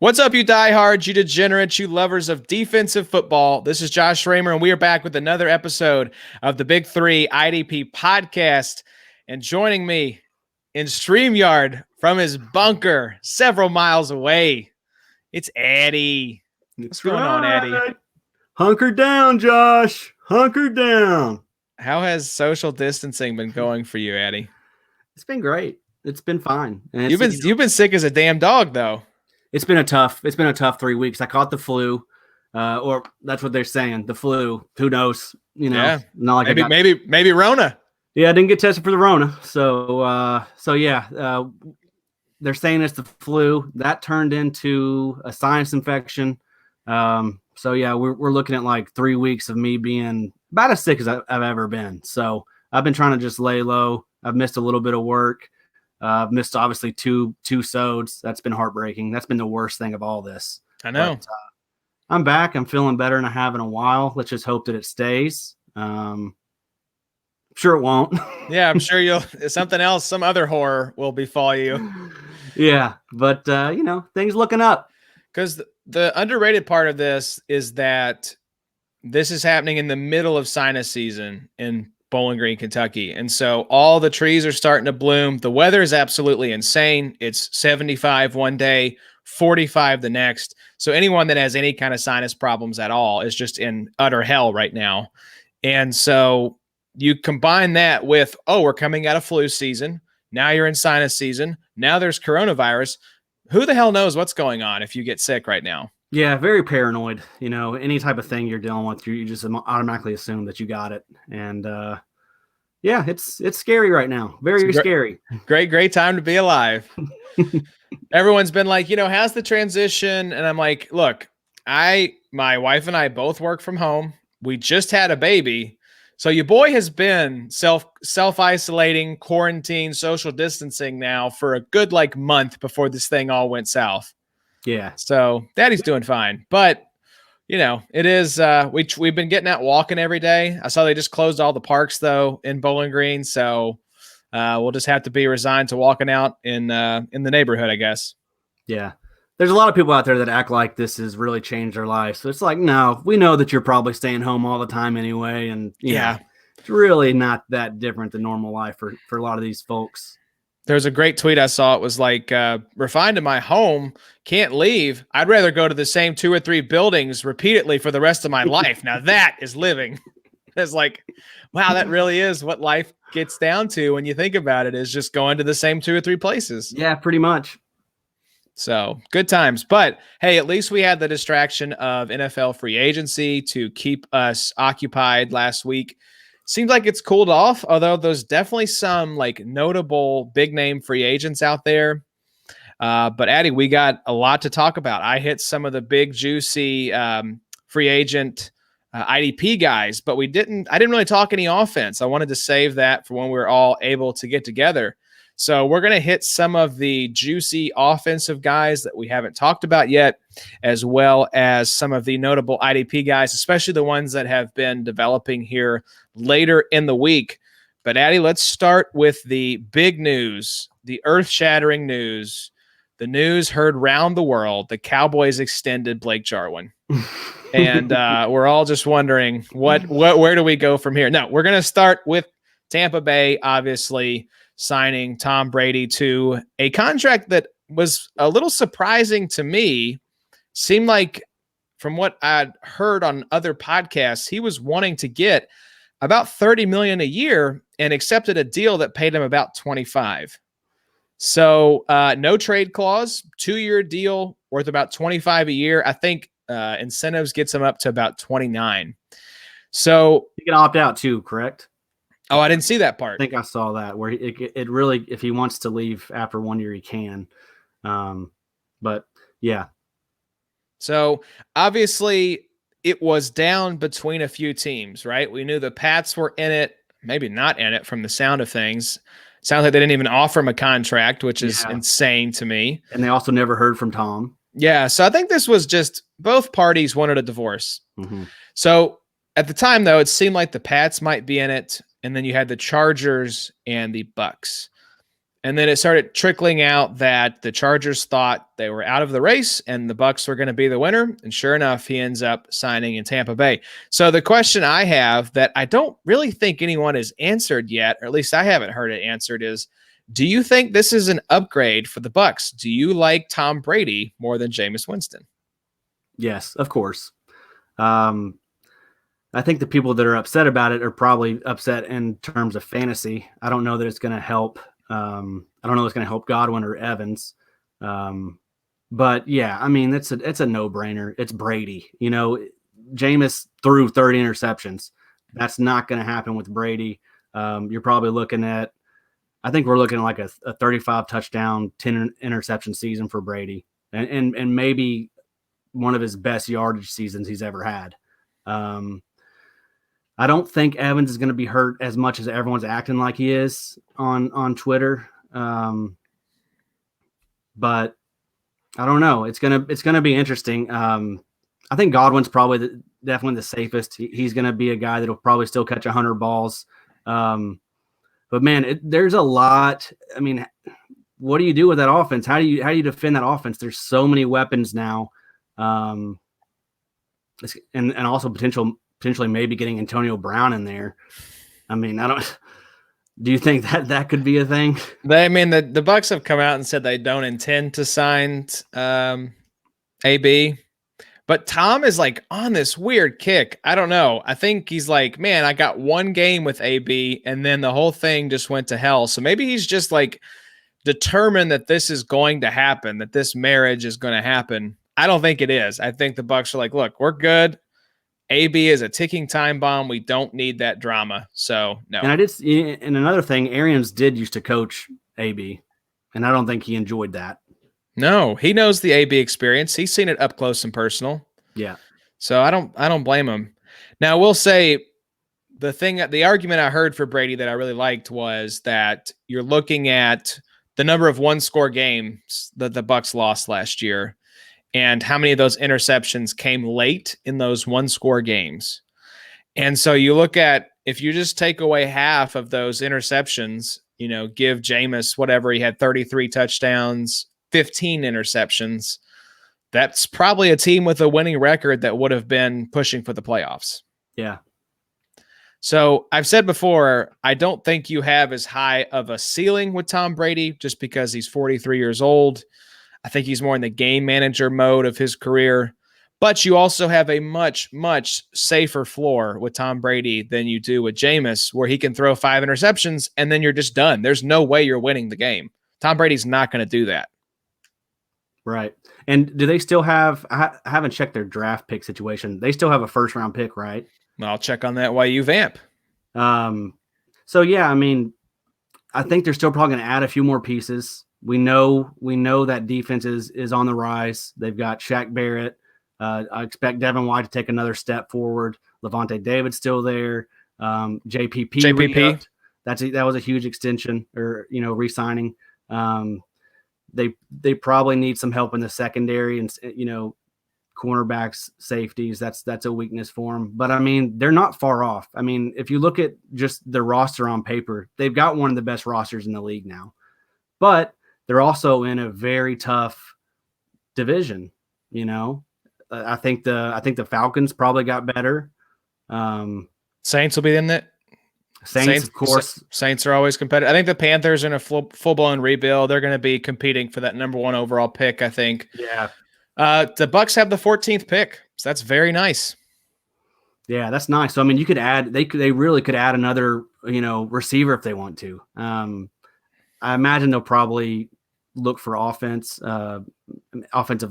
What's up, you diehards, you degenerates, you lovers of defensive football? This is Josh Raymer, and we are back with another episode of the Big Three IDP podcast. And joining me in StreamYard from his bunker several miles away, it's Eddie. What's going on, Eddie? Hunker down, Josh. Hunker down. How has social distancing been going for you, Eddie? It's been great. It's been fine. And You've been sick as a damn dog, though. It's been a tough 3 weeks. I caught the flu, or that's what they're saying. The flu. Who knows? Yeah. Not like maybe Rona. Yeah, I didn't get tested for the Rona. So they're saying it's the flu. That turned into a sinus infection. We're looking at like 3 weeks of me being about as sick as I've ever been. So I've been trying to just lay low. I've missed a little bit of work. I've missed obviously two sods. That's been heartbreaking. That's been the worst thing of all this. I know. But, I'm back. I'm feeling better than I have in a while. Let's just hope that it stays. Sure it won't. Yeah, I'm sure some other horror will befall you. Yeah, but things looking up. Because the underrated part of this is that this is happening in the middle of sinus season in Bowling Green, Kentucky. And so all the trees are starting to bloom. The weather is absolutely insane. It's 75 one day, 45 the next. So anyone that has any kind of sinus problems at all is just in utter hell right now. And so you combine that with, we're coming out of flu season. Now you're in sinus season. Now there's coronavirus. Who the hell knows what's going on if you get sick right now? Yeah, very paranoid. Any type of thing you're dealing with, you just automatically assume that you got it. And it's scary right now. Very scary. Great time to be alive. Everyone's been like, how's the transition? And I'm like, look, my wife and I both work from home. We just had a baby. So your boy has been self-isolating, quarantine, social distancing now for a good month before this thing all went south. Yeah. So daddy's doing fine, but it is, we've been getting out walking every day. I saw they just closed all the parks though in Bowling Green. So, we'll just have to be resigned to walking out in the neighborhood, I guess. Yeah. There's a lot of people out there that act like this has really changed their life. So it's like, no, we know that you're probably staying home all the time anyway. And it's really not that different than normal life for a lot of these folks. There's a great tweet I saw. It was like, refined to my home, can't leave. I'd rather go to the same 2 or 3 buildings repeatedly for the rest of my life. Now that is living. It's like, wow, that really is what life gets down to when you think about it, is just going to the same 2 or 3 places. Yeah, pretty much. So good times. But hey, at least we had the distraction of NFL free agency to keep us occupied last week. Seems like it's cooled off, although there's definitely some notable big name free agents out there. But Addy, we got a lot to talk about. I hit some of the big juicy free agent IDP guys, but I didn't really talk any offense. I wanted to save that for when we were all able to get together. So we're going to hit some of the juicy offensive guys that we haven't talked about yet, as well as some of the notable IDP guys, especially the ones that have been developing here later in the week. But Addy, let's start with the big news, the earth-shattering news, the news heard round the world. The Cowboys extended Blake Jarwin. And we're all just wondering, where do we go from here? No, we're going to start with Tampa Bay, obviously, signing Tom Brady to a contract that was a little surprising to me. Seemed like, from what I'd heard on other podcasts, he was wanting to get about $30 million a year and accepted a deal that paid him about $25. So no trade clause, 2-year deal worth about $25 a year. I think incentives gets him up to about $29. So you can opt out too, correct? Oh, I didn't see that part. I think I saw that where it really, if he wants to leave after 1 year, he can. But yeah. So obviously it was down between a few teams, right? We knew the Pats were in it, maybe not in it from the sound of things. Sounds like they didn't even offer him a contract, which is insane to me. And they also never heard from Tom. Yeah. So I think this was just both parties wanted a divorce. Mm-hmm. So at the time, though, it seemed like the Pats might be in it. And then you had the Chargers and the Bucks. And then it started trickling out that the Chargers thought they were out of the race and the Bucs were going to be the winner. And sure enough, he ends up signing in Tampa Bay. So the question I have that I don't really think anyone has answered yet, or at least I haven't heard it answered, is do you think this is an upgrade for the Bucs? Do you like Tom Brady more than Jameis Winston? Yes, of course. I think the people that are upset about it are probably upset in terms of fantasy. I don't know that it's going to help. I don't know if it's going to help Godwin or Evans. But yeah, I mean, it's a no-brainer. It's Brady. You know, Jameis threw 30 interceptions. That's not going to happen with Brady. You're probably looking at, I think we're looking at like a 35 touchdown, 10 interception season for Brady, and maybe one of his best yardage seasons he's ever had. I don't think Evans is going to be hurt as much as everyone's acting like he is on Twitter. But I don't know. It's gonna be interesting. I think Godwin's probably definitely the safest. He's going to be a guy that'll probably still catch 100 balls. But man, there's a lot. I mean, what do you do with that offense? How do you defend that offense? There's so many weapons now, and also potentially maybe getting Antonio Brown in there. I mean, do you think that could be a thing? The Bucs have come out and said they don't intend to sign AB, but Tom is like on this weird kick. I don't know. I think he's like, man, I got one game with AB and then the whole thing just went to hell. So maybe he's just like determined that this is going to happen, that this marriage is going to happen. I don't think it is. I think the Bucs are like, look, we're good. AB is a ticking time bomb. We don't need that drama. So no. And another thing, Arians did used to coach AB, and I don't think he enjoyed that. No, he knows the AB experience. He's seen it up close and personal. Yeah. So I don't blame him. Now, I will say the argument I heard for Brady that I really liked was that you're looking at the number of one-score games that the Bucs lost last year and how many of those interceptions came late in those one-score games. And so you look at, if you just take away half of those interceptions, give Jameis whatever, he had 33 touchdowns, 15 interceptions, that's probably a team with a winning record that would have been pushing for the playoffs. Yeah. So I've said before, I don't think you have as high of a ceiling with Tom Brady just because he's 43 years old. I think he's more in the game manager mode of his career, but you also have a much, much safer floor with Tom Brady than you do with Jameis, where he can throw 5 interceptions and then you're just done. There's no way you're winning the game. Tom Brady's not going to do that. Right. And do they still have, I haven't checked their draft pick situation. They still have a first round pick, right? I'll check on that while you vamp. So yeah, I mean, I think they're still probably going to add a few more pieces. We know that defense is on the rise. They've got Shaq Barrett. I expect Devin White to take another step forward. Levante David's still there. JPP. Re-upped. That was a huge extension or, re-signing. They probably need some help in the secondary and, cornerbacks, safeties. That's a weakness for them. But I mean, they're not far off. I mean, if you look at just the roster on paper, they've got one of the best rosters in the league now. But they're also in a very tough division. I think the Falcons probably got better. Saints will be in it. Saints, of course. Saints are always competitive. I think the Panthers are in a full-blown rebuild. They're going to be competing for that number 1 overall pick, I think. Yeah. The Bucs have the 14th pick, so that's very nice. Yeah, that's nice. So I mean, you could add. They really could add another, receiver if they want to. I imagine they'll probably look for offensive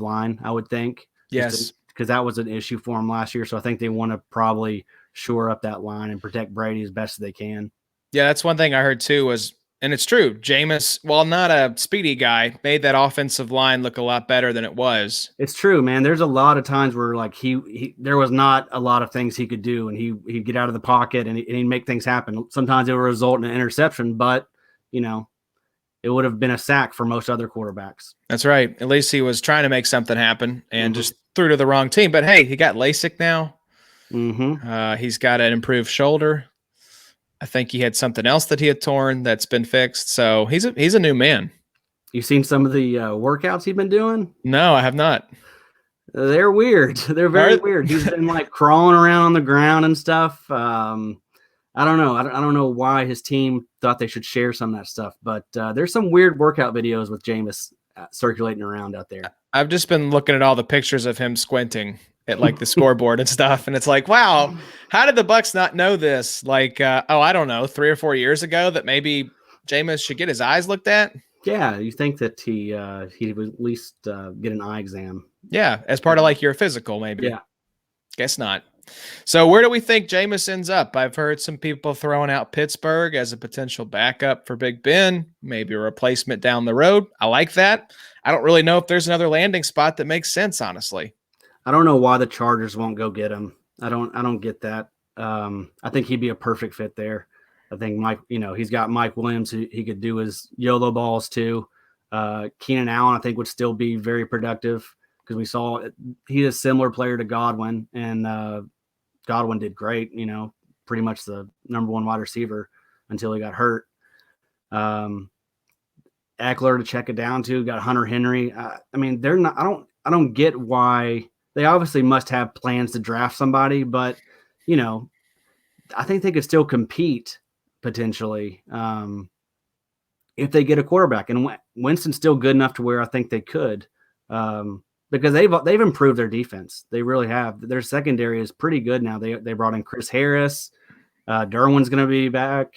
line. I would think. Yes, because that was an issue for them last year. So I think they want to probably shore up that line and protect Brady as best as they can. Yeah, that's one thing I heard too was, and it's true, Jameis, while not a speedy guy, made that offensive line look a lot better than it was. It's true, man. There's a lot of times where like there was not a lot of things he could do, and he'd get out of the pocket and he'd make things happen. Sometimes it would result in an interception, but it would have been a sack for most other quarterbacks. That's right. At least he was trying to make something happen and just threw to the wrong team. But hey, he got LASIK now. Mm-hmm. He's got an improved shoulder. I think he had something else that he had torn that's been fixed. So he's a new man. You seen some of the workouts he's been doing? No, I have not. They're weird. They're very weird. He's been like crawling around on the ground and stuff. I don't know. I don't know why his team thought they should share some of that stuff, but there's some weird workout videos with Jameis circulating around out there. I've just been looking at all the pictures of him squinting at like the scoreboard and stuff, and it's like, wow, how did the Bucs not know this? Like, I don't know, 3 or 4 years ago that maybe Jameis should get his eyes looked at. Yeah, you think that he would at least get an eye exam? Yeah, as part of like your physical, maybe. Yeah, guess not. So where do we think Jameis ends up? I've heard some people throwing out Pittsburgh as a potential backup for Big Ben, maybe a replacement down the road. I like that. I don't really know if there's another landing spot that makes sense, honestly. I don't know why the Chargers won't go get him. I don't get that. I think he'd be a perfect fit there. I think Mike, he's got Mike Williams. He could do his YOLO balls too. Keenan Allen, I think, would still be very productive because we saw he's a similar player to Godwin, and Godwin did great. Pretty much the number one wide receiver until he got hurt. Eckler to check it down to, got Hunter Henry. I mean, they're not. I don't get why they obviously must have plans to draft somebody, but I think they could still compete potentially if they get a quarterback. And Winston's still good enough to where I think they could, because they've improved their defense. They really have. Their secondary is pretty good now. They brought in Chris Harris. Derwin's going to be back.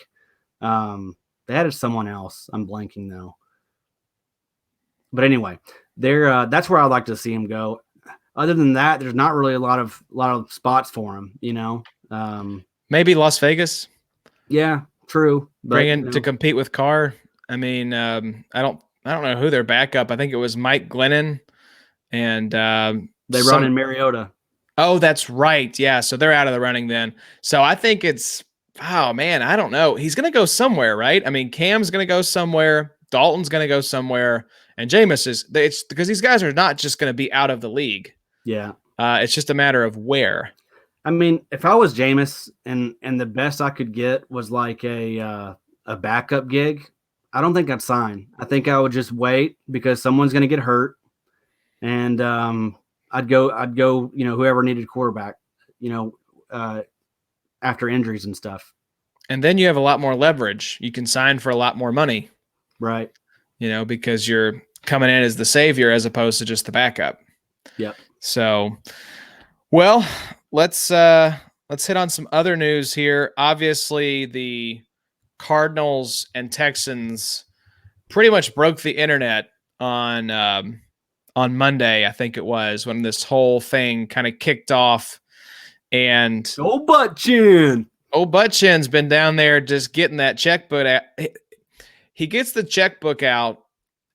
They added someone else. I'm blanking though. But anyway, that's where I'd like to see him go. Other than that, there's not really a lot of spots for him. Maybe Las Vegas. Yeah, true. Bring in to compete with Carr. I mean, I don't know who their backup. I think it was Mike Glennon, and they run in Mariota. Oh, that's right. Yeah, so they're out of the running then. So I think it's I don't know. He's going to go somewhere, right? I mean, Cam's going to go somewhere. Dalton's going to go somewhere, and Jameis it's because these guys are not just going to be out of the league. Yeah, it's just a matter of where. I mean, if I was Jameis and the best I could get was like a backup gig, I don't think I'd sign. I think I would just wait because someone's going to get hurt, and I'd go. Whoever needed quarterback. After injuries and stuff. And then you have a lot more leverage. You can sign for a lot more money, right? Because you're coming in as the savior as opposed to just the backup. Yep. So, well, let's hit on some other news here. Obviously, the Cardinals and Texans pretty much broke the internet on Monday, I think it was, when this whole thing kind of kicked off. And old Butt-Chin's been down there just getting that checkbook out. He gets the checkbook out,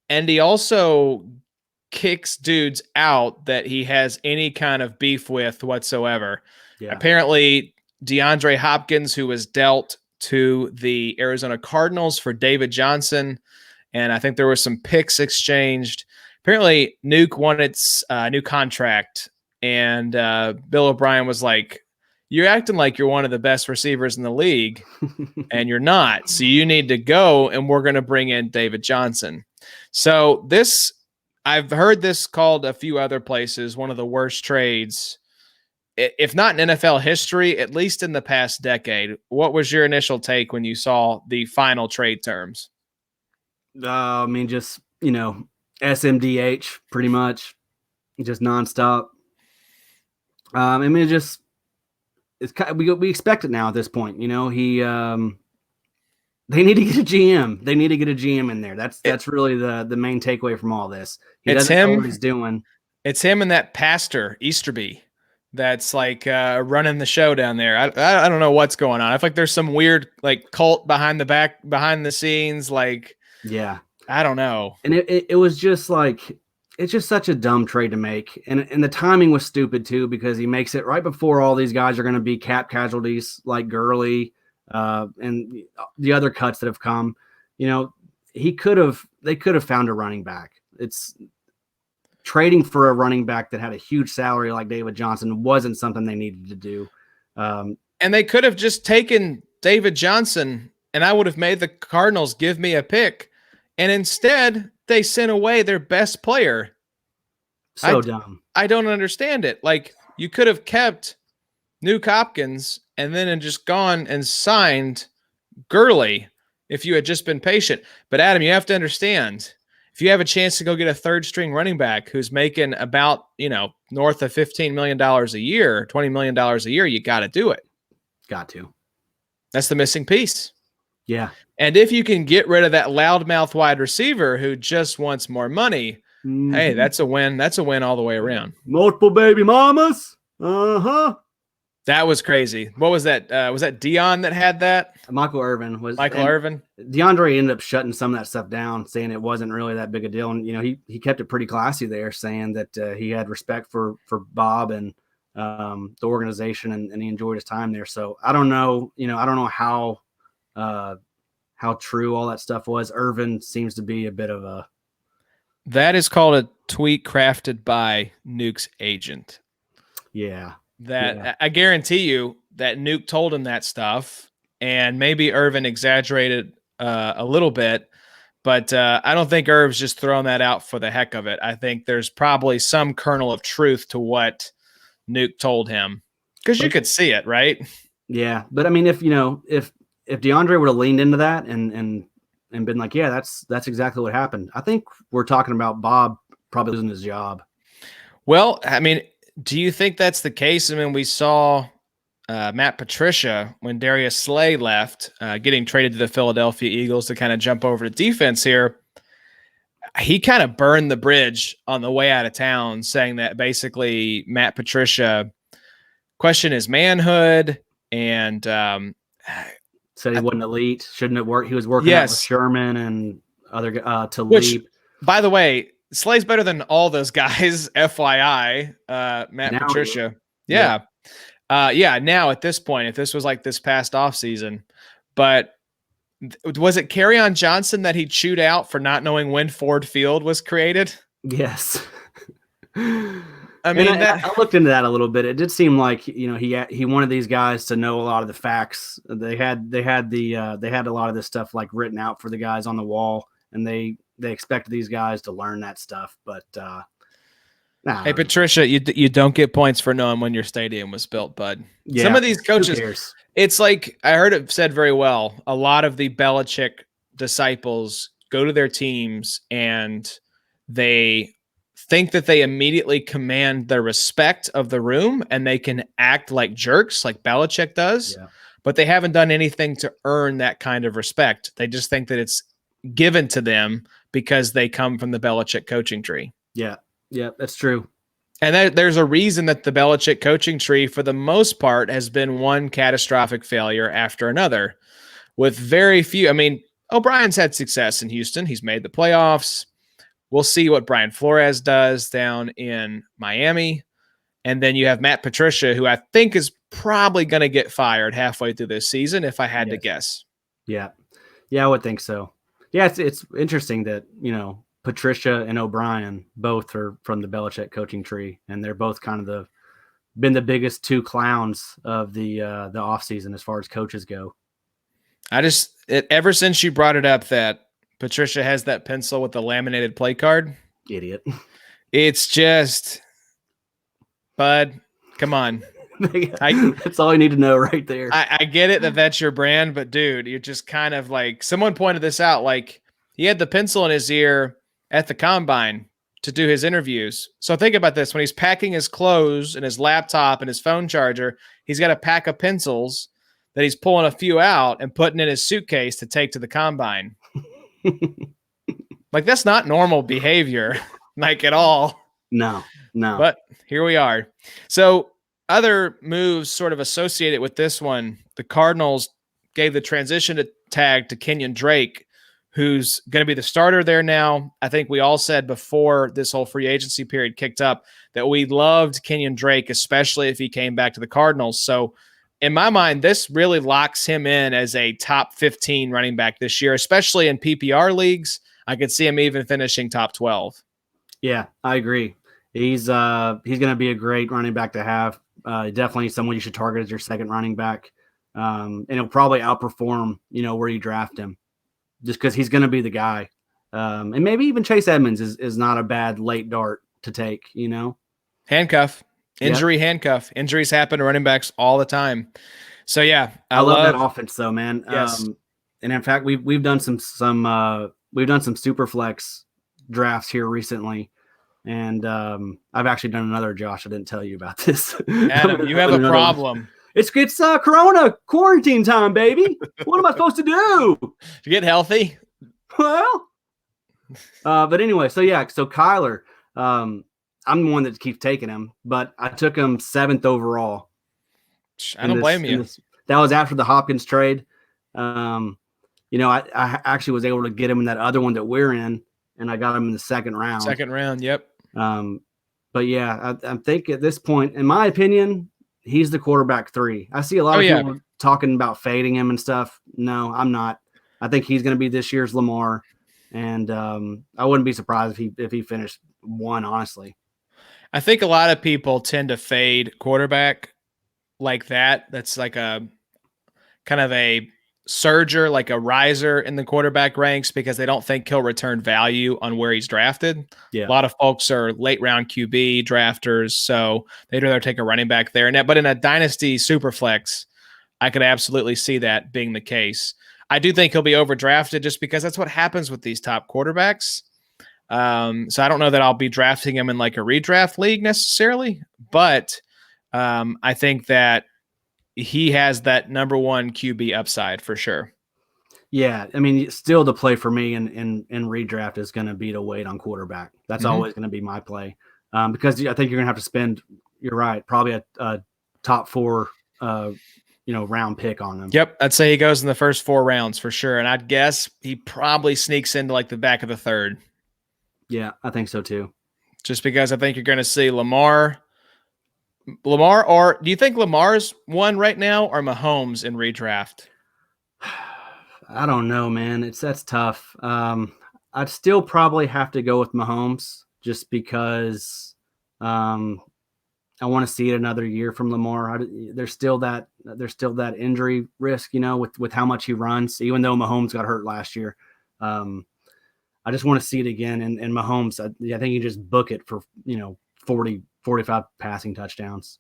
and he also kicks dudes out that he has any kind of beef with whatsoever. Yeah. Apparently, DeAndre Hopkins, who was dealt to the Arizona Cardinals for David Johnson, and I think there was some picks exchanged. Apparently, Nuke wanted its new contract, and Bill O'Brien was like, "You're acting like you're one of the best receivers in the league, and you're not. So you need to go, and we're going to bring in David Johnson." So I've heard this called a few other places one of the worst trades, if not in NFL history, at least in the past decade. What was your initial take when you saw the final trade terms? I mean, just, SMDH pretty much, just nonstop. I mean, it's kind of, we expect it now at this point. They need to get a GM. They need to get a GM in there. That's really the main takeaway from all this. He doesn't know what he's doing. It's him and that pastor Easterby that's like running the show down there. I don't know what's going on. I feel like there's some weird like cult behind the scenes. Like, yeah, I don't know. And it was just like, it's just such a dumb trade to make. And the timing was stupid too, because he makes it right before all these guys are going to be cap casualties like Gurley and the other cuts that have come. They could have found a running back. It's trading for a running back that had a huge salary like David Johnson wasn't something they needed to do. And they could have just taken David Johnson, and I would have made the Cardinals give me a pick. And instead, they sent away their best player. So dumb. I don't understand it. Like, you could have kept Nuke Hopkins and then just gone and signed Gurley if you had just been patient. But Adam, you have to understand, if you have a chance to go get a third string running back who's making about, north of $15 million a year, $20 million a year, you got to do it. Got to. That's the missing piece. Yeah. And if you can get rid of that loudmouth wide receiver who just wants more money, hey, that's a win. That's a win all the way around. Multiple baby mamas. Uh-huh. That was crazy. What was that? Was that Dion that had that? Michael Irvin was. Michael Irvin? DeAndre ended up shutting some of that stuff down, saying it wasn't really that big a deal. And, he kept it pretty classy there, saying that he had respect for Bob and the organization and he enjoyed his time there. So I don't know, I don't know how true all that stuff was. Irvin seems to be a bit of a. That is called a tweet crafted by Nuke's agent. Yeah. I guarantee you that Nuke told him that stuff, and maybe Irvin exaggerated a little bit, but I don't think Irv's just throwing that out for the heck of it. I think there's probably some kernel of truth to what Nuke told him, because you could see it, right? Yeah, but I mean, if DeAndre would have leaned into that and been like, yeah, that's exactly what happened, I think we're talking about Bob probably losing his job. Well, I mean, do you think that's the case? I mean, we saw Matt Patricia when Darius Slay left, getting traded to the Philadelphia Eagles to kind of jump over to defense here. He kind of burned the bridge on the way out of town, saying that basically Matt Patricia questioned his manhood and said he wasn't elite, shouldn't have worked. He was working out with Sherman and other Talib. Which, by the way, Slay's better than all those guys, FYI. Matt now, Patricia. Yeah. Now at this point, if this was like this past offseason, but was it Kerryon Johnson that he chewed out for not knowing when Ford Field was created? Yes. I mean, I looked into that a little bit. It did seem like, he wanted these guys to know a lot of the facts. They had a lot of this stuff like written out for the guys on the wall, and they expected these guys to learn that stuff. But hey, Patricia, you don't get points for knowing when your stadium was built, bud. Yeah, some of these coaches, it's like, I heard it said very well, a lot of the Belichick disciples go to their teams and they think that they immediately command the respect of the room and they can act like jerks like Belichick does, but they haven't done anything to earn that kind of respect. They just think that it's given to them because they come from the Belichick coaching tree. Yeah, that's true. And there's a reason that the Belichick coaching tree, for the most part, has been one catastrophic failure after another, with very few. I mean, O'Brien's had success in Houston. He's made the playoffs. We'll see what Brian Flores does down in Miami. And then you have Matt Patricia, who I think is probably going to get fired halfway through this season, if I had to guess. Yeah, I would think so. Yeah, it's interesting that, Patricia and O'Brien both are from the Belichick coaching tree, and they're both kind of been the biggest two clowns of the offseason as far as coaches go. Ever since you brought it up that Patricia has that pencil with the laminated play card. Idiot. It's just, bud, come on. That's all you need to know right there. I get it that's your brand, but dude, you're just kind of like, someone pointed this out, like he had the pencil in his ear at the combine to do his interviews. So think about this. When he's packing his clothes and his laptop and his phone charger, he's got a pack of pencils that he's pulling a few out and putting in his suitcase to take to the combine. Like, that's not normal behavior, like, at all. No. But here we are. So other moves sort of associated with this one, the Cardinals gave the transition tag to Kenyon Drake, who's going to be the starter there now. I think we all said before this whole free agency period kicked up that we loved Kenyon Drake, especially if he came back to the Cardinals. So in my mind, this really locks him in as a top 15 running back this year, especially in PPR leagues. I could see him even finishing top 12. Yeah, I agree. He's going to be a great running back to have. Definitely someone you should target as your second running back. and he'll probably outperform, where you draft him, just because he's going to be the guy. And maybe even Chase Edmonds is not a bad late dart to take, Handcuff, injury, Yep. handcuff. Injuries happen to running backs all the time. So yeah, I love that offense though, man. Yes. And in fact, we've done some super flex drafts here recently. And I've actually done another, Josh. I didn't tell you about this. Adam, you have a problem. It's Corona quarantine time, baby. What am I supposed to do? To get healthy? Well, but anyway, so Kyler, I'm the one that keeps taking him, but I took him 7th overall. I don't blame you. That was after the Hopkins trade. I actually was able to get him in that other one that we're in, and I got him in the second round. Yep. But yeah, I think at this point, in my opinion, he's the quarterback 3. I see a lot of people talking about fading him and stuff. No, I'm not. I think he's going to be this year's Lamar, and I wouldn't be surprised if he finished 1. Honestly, I think a lot of people tend to fade quarterback like that. That's like a kind of a surger, like a riser in the quarterback ranks, because they don't think he'll return value on where he's drafted. Yeah. A lot of folks are late round QB drafters, so they'd rather take a running back there. But in a dynasty super flex, I could absolutely see that being the case. I do think he'll be overdrafted just because that's what happens with these top quarterbacks. So I don't know that I'll be drafting him in like a redraft league necessarily, but I think that he has that number 1 QB upside for sure. Yeah, I mean, still the play for me in redraft is going to be to wait on quarterback. That's always going to be my play, because I think you're going to have to spend. You're right, probably a top 4, round pick on him. Yep, I'd say he goes in the first 4 rounds for sure, and I'd guess he probably sneaks into like the back of the 3rd. Yeah, I think so too. Just because I think you're going to see Lamar, or do you think Lamar's one right now, or Mahomes in redraft? I don't know, man. That's tough. I'd still probably have to go with Mahomes just because I want to see it another year from Lamar. There's still that injury risk, with how much he runs, even though Mahomes got hurt last year. I just want to see it again. And Mahomes, I think you just book it for, 40, 45 passing touchdowns.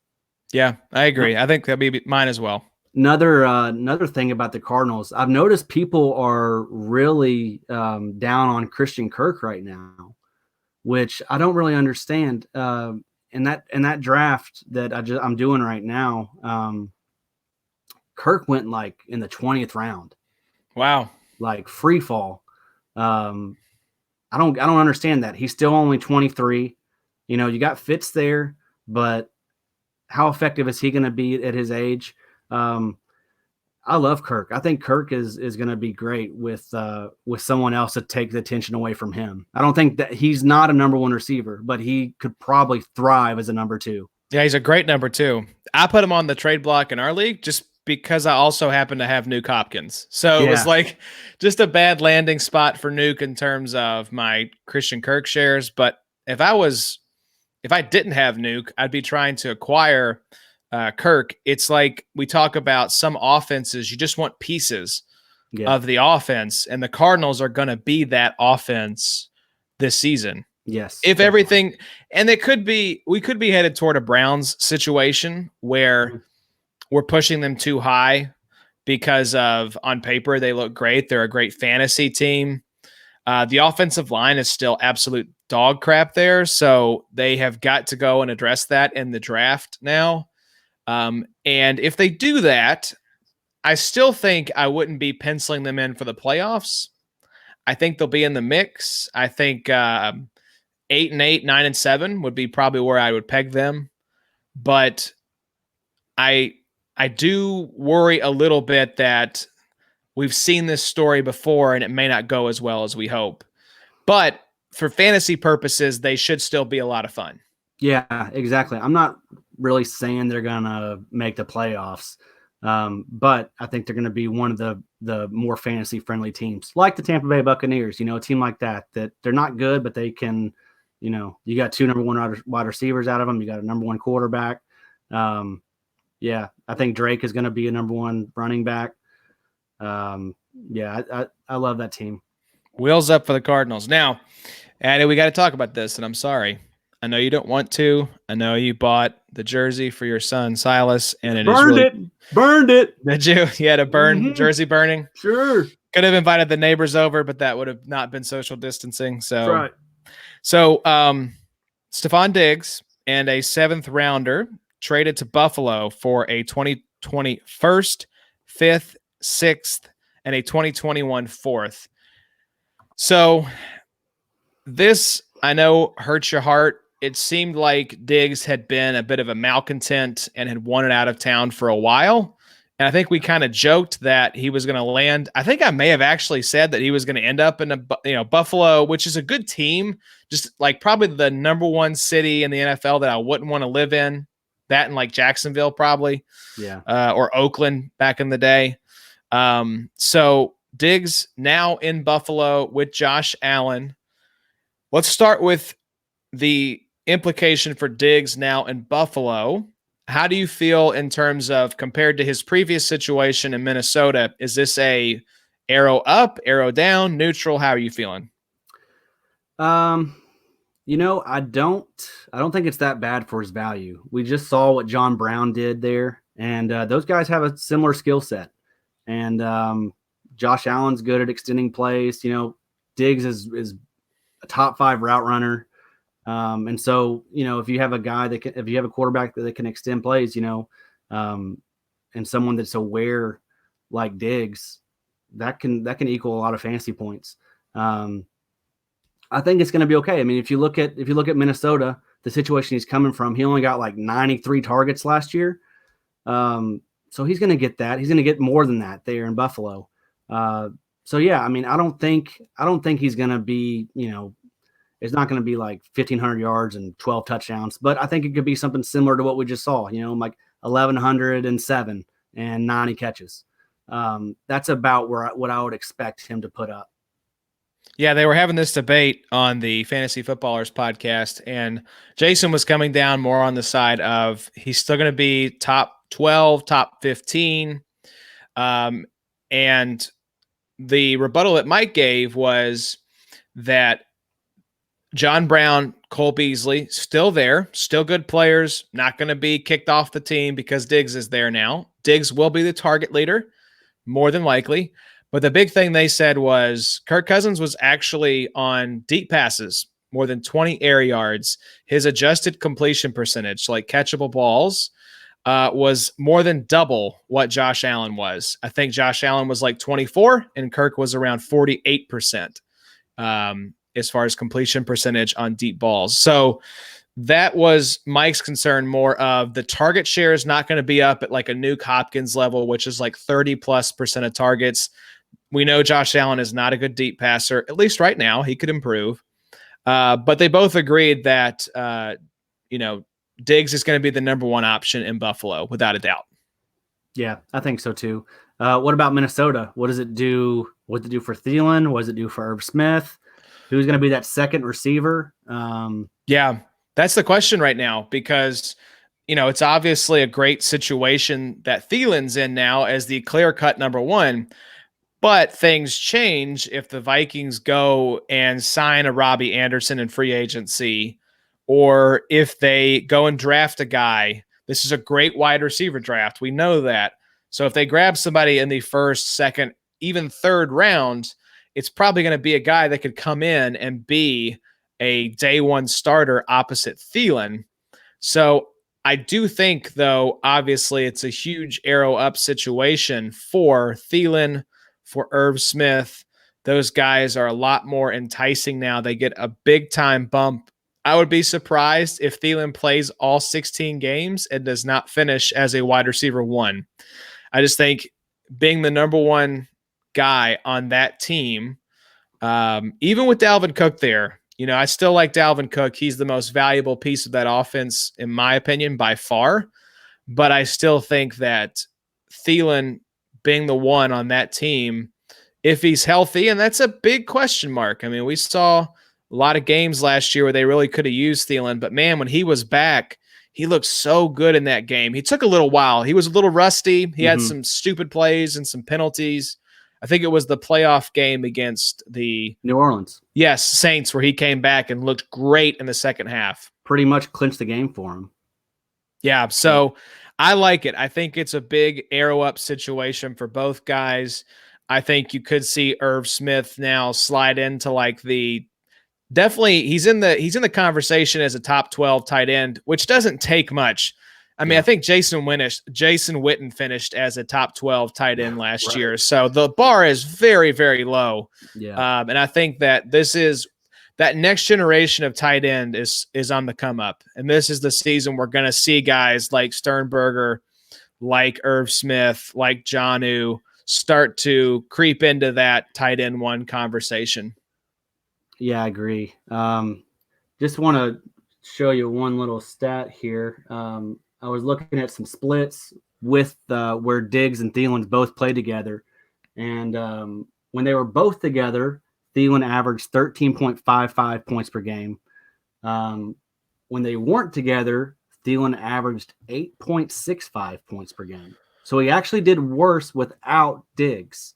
Yeah, I agree. I think that'll be mine as well. Another thing about the Cardinals, I've noticed people are really down on Christian Kirk right now, which I don't really understand. In that draft that I'm doing right now, Kirk went like in the 20th round. Wow, like free fall. I don't understand that. He's still only 23. You got Fitz there, but how effective is he going to be at his age? I love Kirk. I think Kirk is going to be great with someone else to take the attention away from him. I don't think that he's not a number 1 receiver, but he could probably thrive as a number 2. Yeah, he's a great number 2. I put him on the trade block in our league just because I also happen to have Nuke Hopkins. So it was like just a bad landing spot for Nuke in terms of my Christian Kirk shares. But if I didn't have Nuke, I'd be trying to acquire Kirk. It's like we talk about some offenses, you just want pieces of the offense, and the Cardinals are going to be that offense this season. Yes. If everything, and we could be headed toward a Browns situation where we're pushing them too high because of, on paper, they look great. They're a great fantasy team. The offensive line is still absolute dog crap there. So they have got to go and address that in the draft now. And if they do that, I still think I wouldn't be penciling them in for the playoffs. I think they'll be in the mix. I think 8-8, 9-7 would be probably where I would peg them. But I do worry a little bit that we've seen this story before and it may not go as well as we hope. But for fantasy purposes, they should still be a lot of fun. Yeah, exactly. I'm not really saying they're going to make the playoffs, but I think they're going to be one of the more fantasy-friendly teams, like the Tampa Bay Buccaneers, a team like that they're not good, but they can, you got 2 number 1 wide receivers out of them. You got a number 1 quarterback. Yeah, I think Drake is going to be a number one running back. Yeah, I love that team. Wheels up for the Cardinals. Now, Addy, we got to talk about this, and I'm sorry. I know you don't want to. I know you bought the jersey for your son Silas, and it is really burned it. Did you? You had a jersey burning. Sure. Could have invited the neighbors over, but that would have not been social distancing. So, That's right. So, Stephon Diggs and a 7th rounder traded to Buffalo for a 2020 first, 5th, 6th, and a 2021 4th. So this, I know, hurts your heart. It seemed like Diggs had been a bit of a malcontent and had wanted out of town for a while. And I think we kind of joked that he was going to land. I think I may have actually said that he was going to end up in Buffalo, which is a good team, just like probably the number one city in the NFL that I wouldn't want to live in. That and like Jacksonville, probably, or Oakland back in the day. So Diggs now in Buffalo with Josh Allen. Let's start with the implication for Diggs now in Buffalo. How do you feel in terms of compared to his previous situation in Minnesota? Is this a arrow up, arrow down, neutral? How are you feeling? I don't think it's that bad for his value. We just saw what John Brown did there, and those guys have a similar skill set. And Josh Allen's good at extending plays. Diggs is a top 5 route runner. And so, if you have if you have a quarterback that can extend plays, and someone that's aware like Diggs, that can equal a lot of fantasy points. I think it's going to be okay. I mean, if you look at Minnesota, the situation he's coming from, he only got like 93 targets last year. So he's going to get that. He's going to get more than that there in Buffalo. So yeah, I mean, I don't think he's going to be, it's not going to be like 1,500 yards and 12 touchdowns, but I think it could be something similar to what we just saw, like 1,107 and 90 catches. That's about what I would expect him to put up. Yeah, they were having this debate on the Fantasy Footballers podcast, and Jason was coming down more on the side of he's still going to be top 12, top 15. And the rebuttal that Mike gave was that John Brown, Cole Beasley, still there, still good players, not going to be kicked off the team because Diggs is there now. Diggs will be the target leader, more than likely. But the big thing they said was Kirk Cousins was actually on deep passes, more than 20 air yards. His adjusted completion percentage, like catchable balls, was more than double what Josh Allen was. I think Josh Allen was like 24 and Kirk was around 48% as far as completion percentage on deep balls. So that was Mike's concern, more of the target share is not going to be up at like a Nuke Hopkins level, which is like 30+% of targets. We know Josh Allen is not a good deep passer, at least right now. He could improve. But they both agreed that, Diggs is going to be the number one option in Buffalo, without a doubt. Yeah, I think so too. What about Minnesota? What does it do? What does it do for Thielen? What does it do for Irv Smith? Who's going to be that second receiver? Yeah, that's the question right now because, it's obviously a great situation that Thielen's in now as the clear-cut number one. But things change if the Vikings go and sign a Robbie Anderson in free agency, or if they go and draft a guy. This is a great wide receiver draft. We know that. So if they grab somebody in the first, second, even third round, it's probably going to be a guy that could come in and be a day one starter opposite Thielen. So I do think, though, obviously it's a huge arrow up situation for Thielen, for Irv Smith. Those guys are a lot more enticing now. They get a big time bump. I would be surprised if Thielen plays all 16 games and does not finish as a wide receiver one. I just think being the number one guy on that team, even with Dalvin Cook there, I still like Dalvin Cook. He's the most valuable piece of that offense, in my opinion, by far. But I still think that Thielen being the one on that team, if he's healthy, and that's a big question mark. I mean, we saw a lot of games last year where they really could have used Thielen, but man, when he was back, He looked so good in that game. He took a little while. He was a little rusty. He had Mhm. some stupid plays and some penalties. I think it was the playoff game against the New Orleans Saints where he came back and looked great in the second half. pretty much clinched the game for him. Yeah, so I like it. I think it's a big arrow up situation for both guys. I think you could see Irv Smith now slide into like definitely he's in the conversation as a top 12 tight end, which doesn't take much. I mean, Yeah. I think Jason Witten finished as a top 12 tight end last Right. year. So the bar is very, very low. Yeah. And I think that that next generation of tight end is on the come up. And this is the season we're going to see guys like Sternberger, like Irv Smith, like Jonnu start to creep into that tight end one conversation. Yeah, I agree. Just want to show you one little stat here. I was looking at some splits with where Diggs and Thielen both played together. And when they were both together, Thielen averaged 13.55 points per game. When they weren't together, Thielen averaged 8.65 points per game. So he actually did worse without Diggs.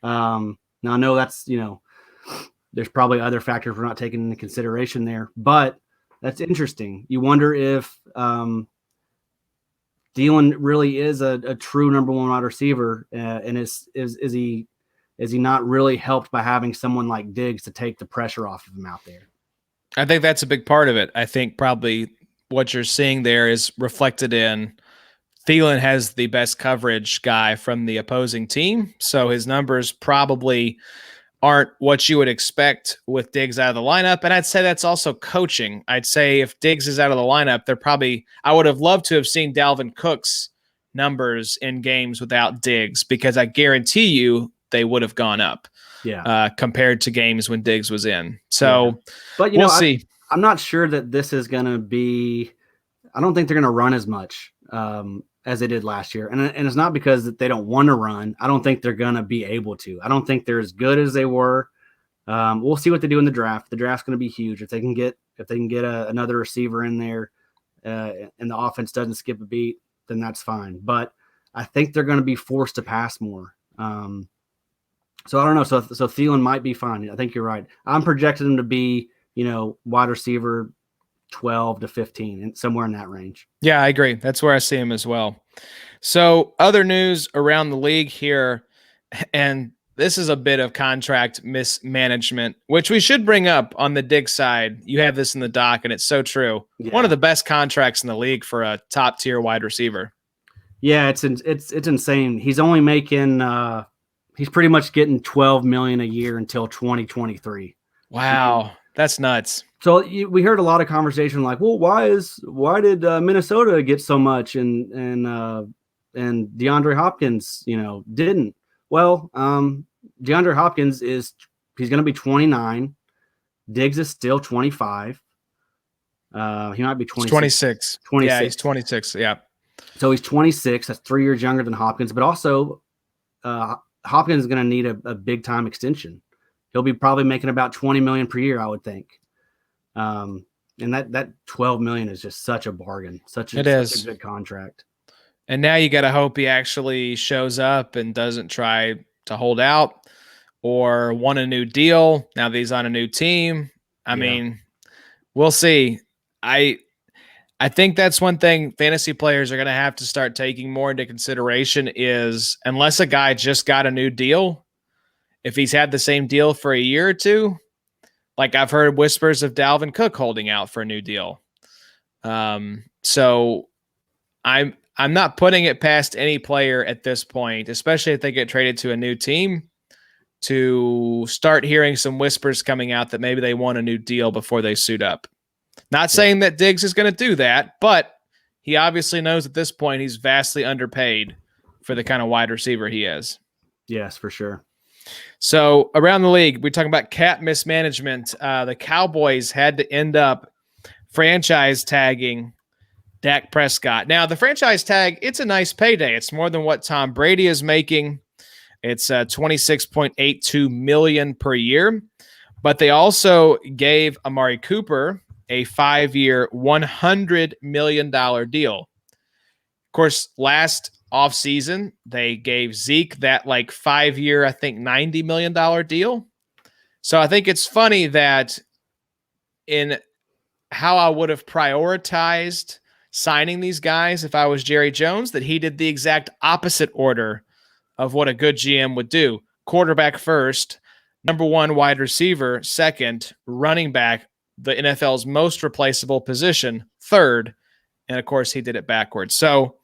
Now I know that's, there's probably other factors we're not taking into consideration there, but that's interesting. You wonder if Thielen really is a true number one wide receiver, and is he not really helped by having someone like Diggs to take the pressure off of him out there? I think that's a big part of it. I think probably what you're seeing there is reflected in Thielen has the best coverage guy from the opposing team, so his numbers probably aren't what you would expect with Diggs out of the lineup. And I'd say that's also coaching. I'd say if Diggs is out of the lineup, I would have loved to have seen Dalvin Cook's numbers in games without Diggs, because I guarantee you they would have gone up compared to games when Diggs was in. So but we'll see. I'm not sure that this is going to be, I don't think they're going to run as much as they did last year. And it's not because they don't want to run. I don't think they're going to be able to. I don't think they're as good as they were. We'll see what they do in the draft. The draft's going to be huge. If they can get another receiver in there and the offense doesn't skip a beat, then that's fine. But I think they're going to be forced to pass more. So I don't know. So Thielen might be fine. I think you're right. I'm projecting him to be, wide receiver 12 to 15 and somewhere in that range. Yeah, I agree. That's where I see him as well. So other news around the league here, and this is a bit of contract mismanagement, which we should bring up on the Diggs side. You have this in the doc, and it's so true. Yeah. One of the best contracts in the league for a top tier wide receiver. Yeah, it's insane. He's only making he's pretty much getting $12 million a year until 2023. Wow, that's nuts. So we heard a lot of conversation like, well, why did Minnesota get so much and DeAndre Hopkins, didn't? Well, DeAndre Hopkins he's going to be 29. Diggs is still 25. He might be 26. Yeah, he's 26. Yeah. So he's 26. That's 3 years younger than Hopkins, but also Hopkins is going to need a big time extension. He'll be probably making about $20 million per year, I would think. And that $12 million is just such a bargain, such a good contract. And now you got to hope he actually shows up and doesn't try to hold out or want a new deal now that he's on a new team. I mean, we'll see. I think that's one thing fantasy players are going to have to start taking more into consideration is, unless a guy just got a new deal, if he's had the same deal for a year or two, like I've heard whispers of Dalvin Cook holding out for a new deal. So I'm not putting it past any player at this point, especially if they get traded to a new team, to start hearing some whispers coming out that maybe they want a new deal before they suit up. Not saying that Diggs is going to do that, but he obviously knows at this point he's vastly underpaid for the kind of wide receiver he is. Yes, for sure. So around the league, we're talking about cap mismanagement. The Cowboys had to end up franchise tagging Dak Prescott. Now, the franchise tag, it's a nice payday. It's more than what Tom Brady is making. It's $26.82 million per year. But they also gave Amari Cooper a 5-year, $100 million deal. Of course, last offseason, they gave Zeke that like 5-year, I think $90 million deal. So I think it's funny that in how I would have prioritized signing these guys if I was Jerry Jones, that he did the exact opposite order of what a good GM would do. Quarterback first, number one wide receiver second, running back, the NFL's most replaceable position, third. And of course, he did it backwards. So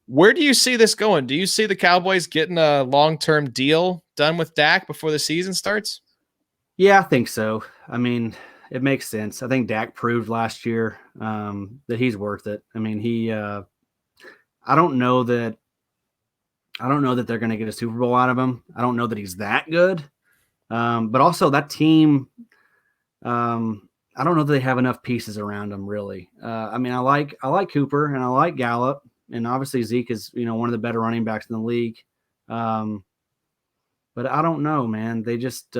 where do you see this going? Do you see the Cowboys getting a long-term deal done with Dak before the season starts? Yeah, I think so. I mean, it makes sense. I think Dak proved last year that he's worth it. I mean, I don't know that they're going to get a Super Bowl out of him. I don't know that he's that good. But also that team, I don't know that they have enough pieces around him, really. I mean, I like Cooper and I like Gallup, and obviously Zeke is, one of the better running backs in the league. But I don't know, man. They just,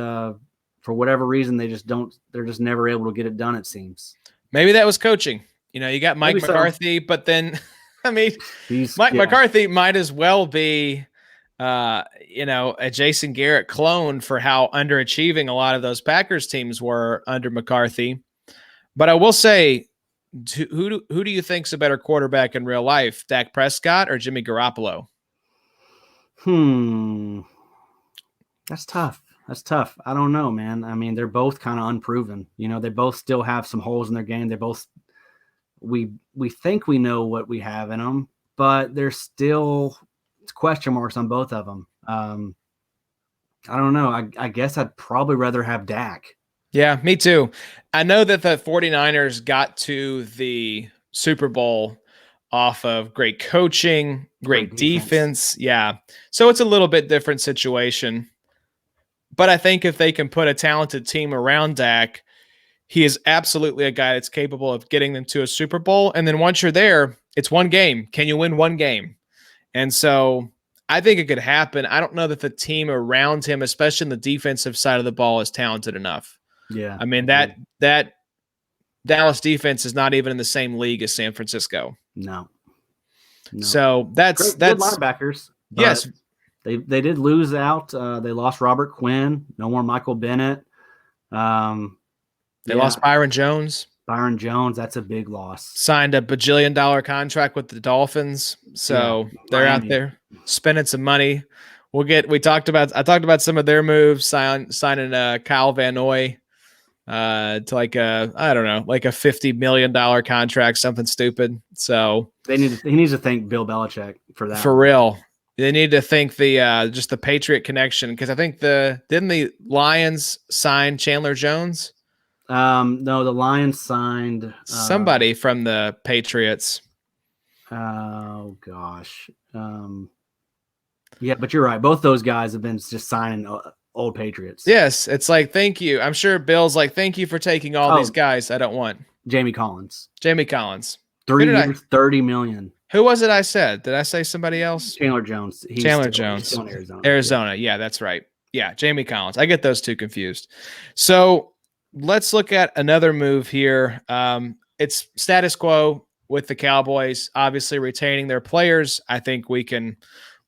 for whatever reason, they're just never able to get it done, it seems. Maybe that was coaching. You got Mike McCarthy, but then, I mean, McCarthy might as well be, a Jason Garrett clone for how underachieving a lot of those Packers teams were under McCarthy. But I will say, who do you think's a better quarterback in real life, Dak Prescott or Jimmy Garoppolo? That's tough. I don't know, man. I mean, they're both kind of unproven. They both still have some holes in their game. They both, we think we know what we have in them, but there's still question marks on both of them. I don't know. I guess I'd probably rather have Dak. Yeah, me too. I know that the 49ers got to the Super Bowl off of great coaching, great defense. Yeah. So it's a little bit different situation. But I think if they can put a talented team around Dak, he is absolutely a guy that's capable of getting them to a Super Bowl. And then once you're there, it's one game. Can you win one game? And so I think it could happen. I don't know that the team around him, especially in the defensive side of the ball, is talented enough. Yeah. I mean, that Dallas defense is not even in the same league as San Francisco. No. So that's good linebackers. Yes. They did lose out. They lost Robert Quinn. No more Michael Bennett. They lost Byron Jones. That's a big loss. Signed a $1 bajillion contract with the Dolphins. So they're out there spending some money. I talked about some of their moves, signing Kyle Van Noy to like a $50 million contract, something stupid. So he needs to thank Bill Belichick for that. For real. They need to thank just the Patriot connection, because I think didn't the Lions sign Chandler Jones? No, the Lions signed somebody from the Patriots. Oh gosh. Yeah, but you're right. Both those guys have been just signing old Patriots. Yes, it's like, thank you. I'm sure Bill's like, thank you for taking all these guys I don't want. Jamie Collins. 3 years, $30 million. Who was it I said? Did I say somebody else? Chandler Jones. He's still in Arizona. Yeah, that's right. Yeah, Jamie Collins. I get those two confused. So let's look at another move here. It's status quo with the Cowboys, obviously retaining their players. I think we can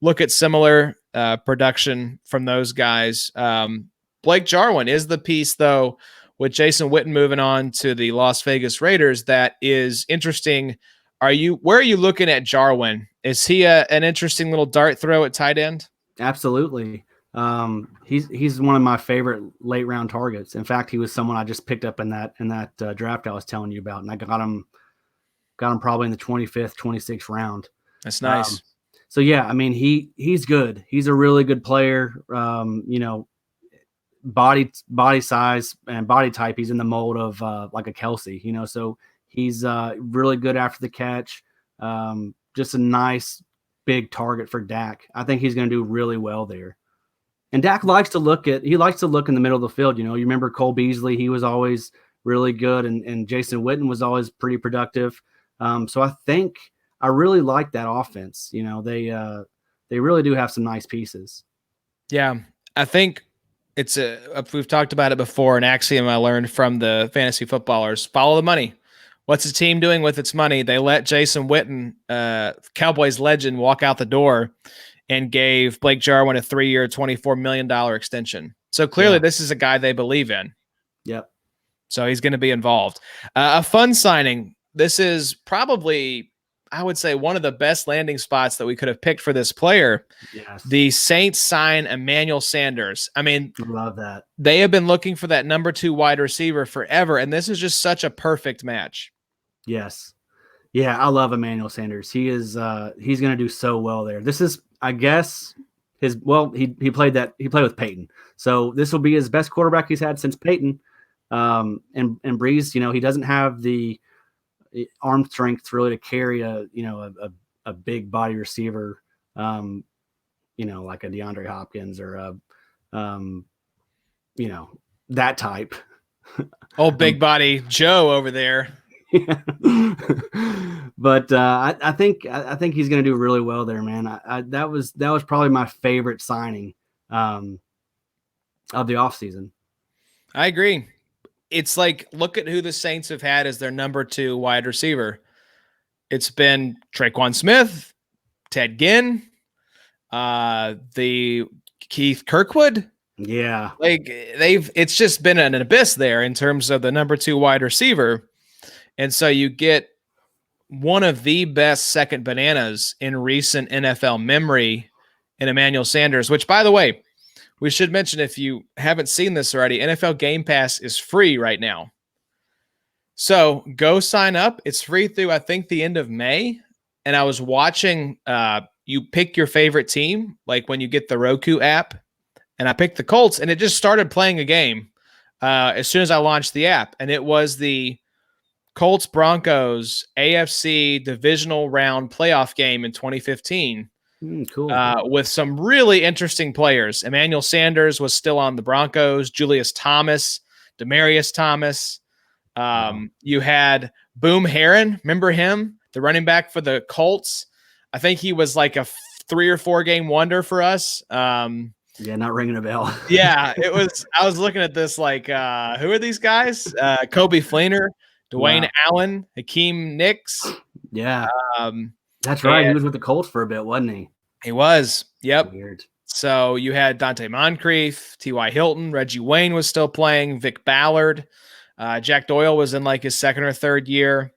look at similar production from those guys. Blake Jarwin is the piece, though, with Jason Witten moving on to the Las Vegas Raiders, that is interesting. Where are you looking at Jarwin? Is he an interesting little dart throw at tight end? Absolutely. He's one of my favorite late round targets. In fact, he was someone I just picked up in that draft I was telling you about, and I got him probably in the 25th, 26th round. That's nice. So yeah, I mean, he's good. He's a really good player. Body size and body type, he's in the mold of like a Kelsey, so he's really good after the catch. Just a nice big target for Dak. I think he's going to do really well there. And Dak likes to look in the middle of the field. You remember Cole Beasley, he was always really good, and Jason Witten was always pretty productive. So I think I really like that offense. They really do have some nice pieces. Yeah, I think we've talked about it before, an axiom I learned from the fantasy footballers: follow the money. What's his team doing with its money? They let Jason Witten, Cowboys legend, walk out the door and gave Blake Jarwin a 3-year, $24 million extension. So clearly this is a guy they believe in. Yep. So he's going to be involved. A fun signing. This is probably, I would say, one of the best landing spots that we could have picked for this player. Yes. The Saints sign Emmanuel Sanders. I mean, love that. They have been looking for that number 2 wide receiver forever, and this is just such a perfect match. Yes. Yeah, I love Emmanuel Sanders. He is he's going to do so well there. This is, I guess, he played with Peyton. So this will be his best quarterback he's had since Peyton. And Breeze, he doesn't have the arm strength really to carry a big body receiver, like a DeAndre Hopkins or that type. Old big body Joe over there. Yeah. But I think he's going to do really well there, man. That was probably my favorite signing of the offseason. I agree. It's like, look at who the Saints have had as their number 2 wide receiver. It's been Traquan Smith, Ted Ginn, the Keith Kirkwood. Yeah. It's just been an abyss there in terms of the number 2 wide receiver. And so you get one of the best second bananas in recent NFL memory in Emmanuel Sanders, which, by the way, we should mention, if you haven't seen this already, NFL Game Pass is free right now. So go sign up. It's free through, I think, the end of May. And I was watching, you pick your favorite team, like when you get the Roku app. And I picked the Colts, and it just started playing a game as soon as I launched the app. And it was the Colts Broncos AFC divisional round playoff game in 2015. Cool. With some really interesting players. Emmanuel Sanders was still on the Broncos. Julius Thomas, Demaryius Thomas. You had Boom Herron. Remember him? The running back for the Colts. I think he was like a 3 or 4 game wonder for us. Yeah, not ringing a bell. Yeah, it was. I was looking at this like, who are these guys? Kobe Fleener, Dwayne Allen, Hakeem Nicks. Yeah. That's right. He was with the Colts for a bit, wasn't he? He was. Yep. Weird. So you had Dante Moncrief, T.Y. Hilton, Reggie Wayne was still playing, Vic Ballard. Jack Doyle was in like his 2nd or 3rd year.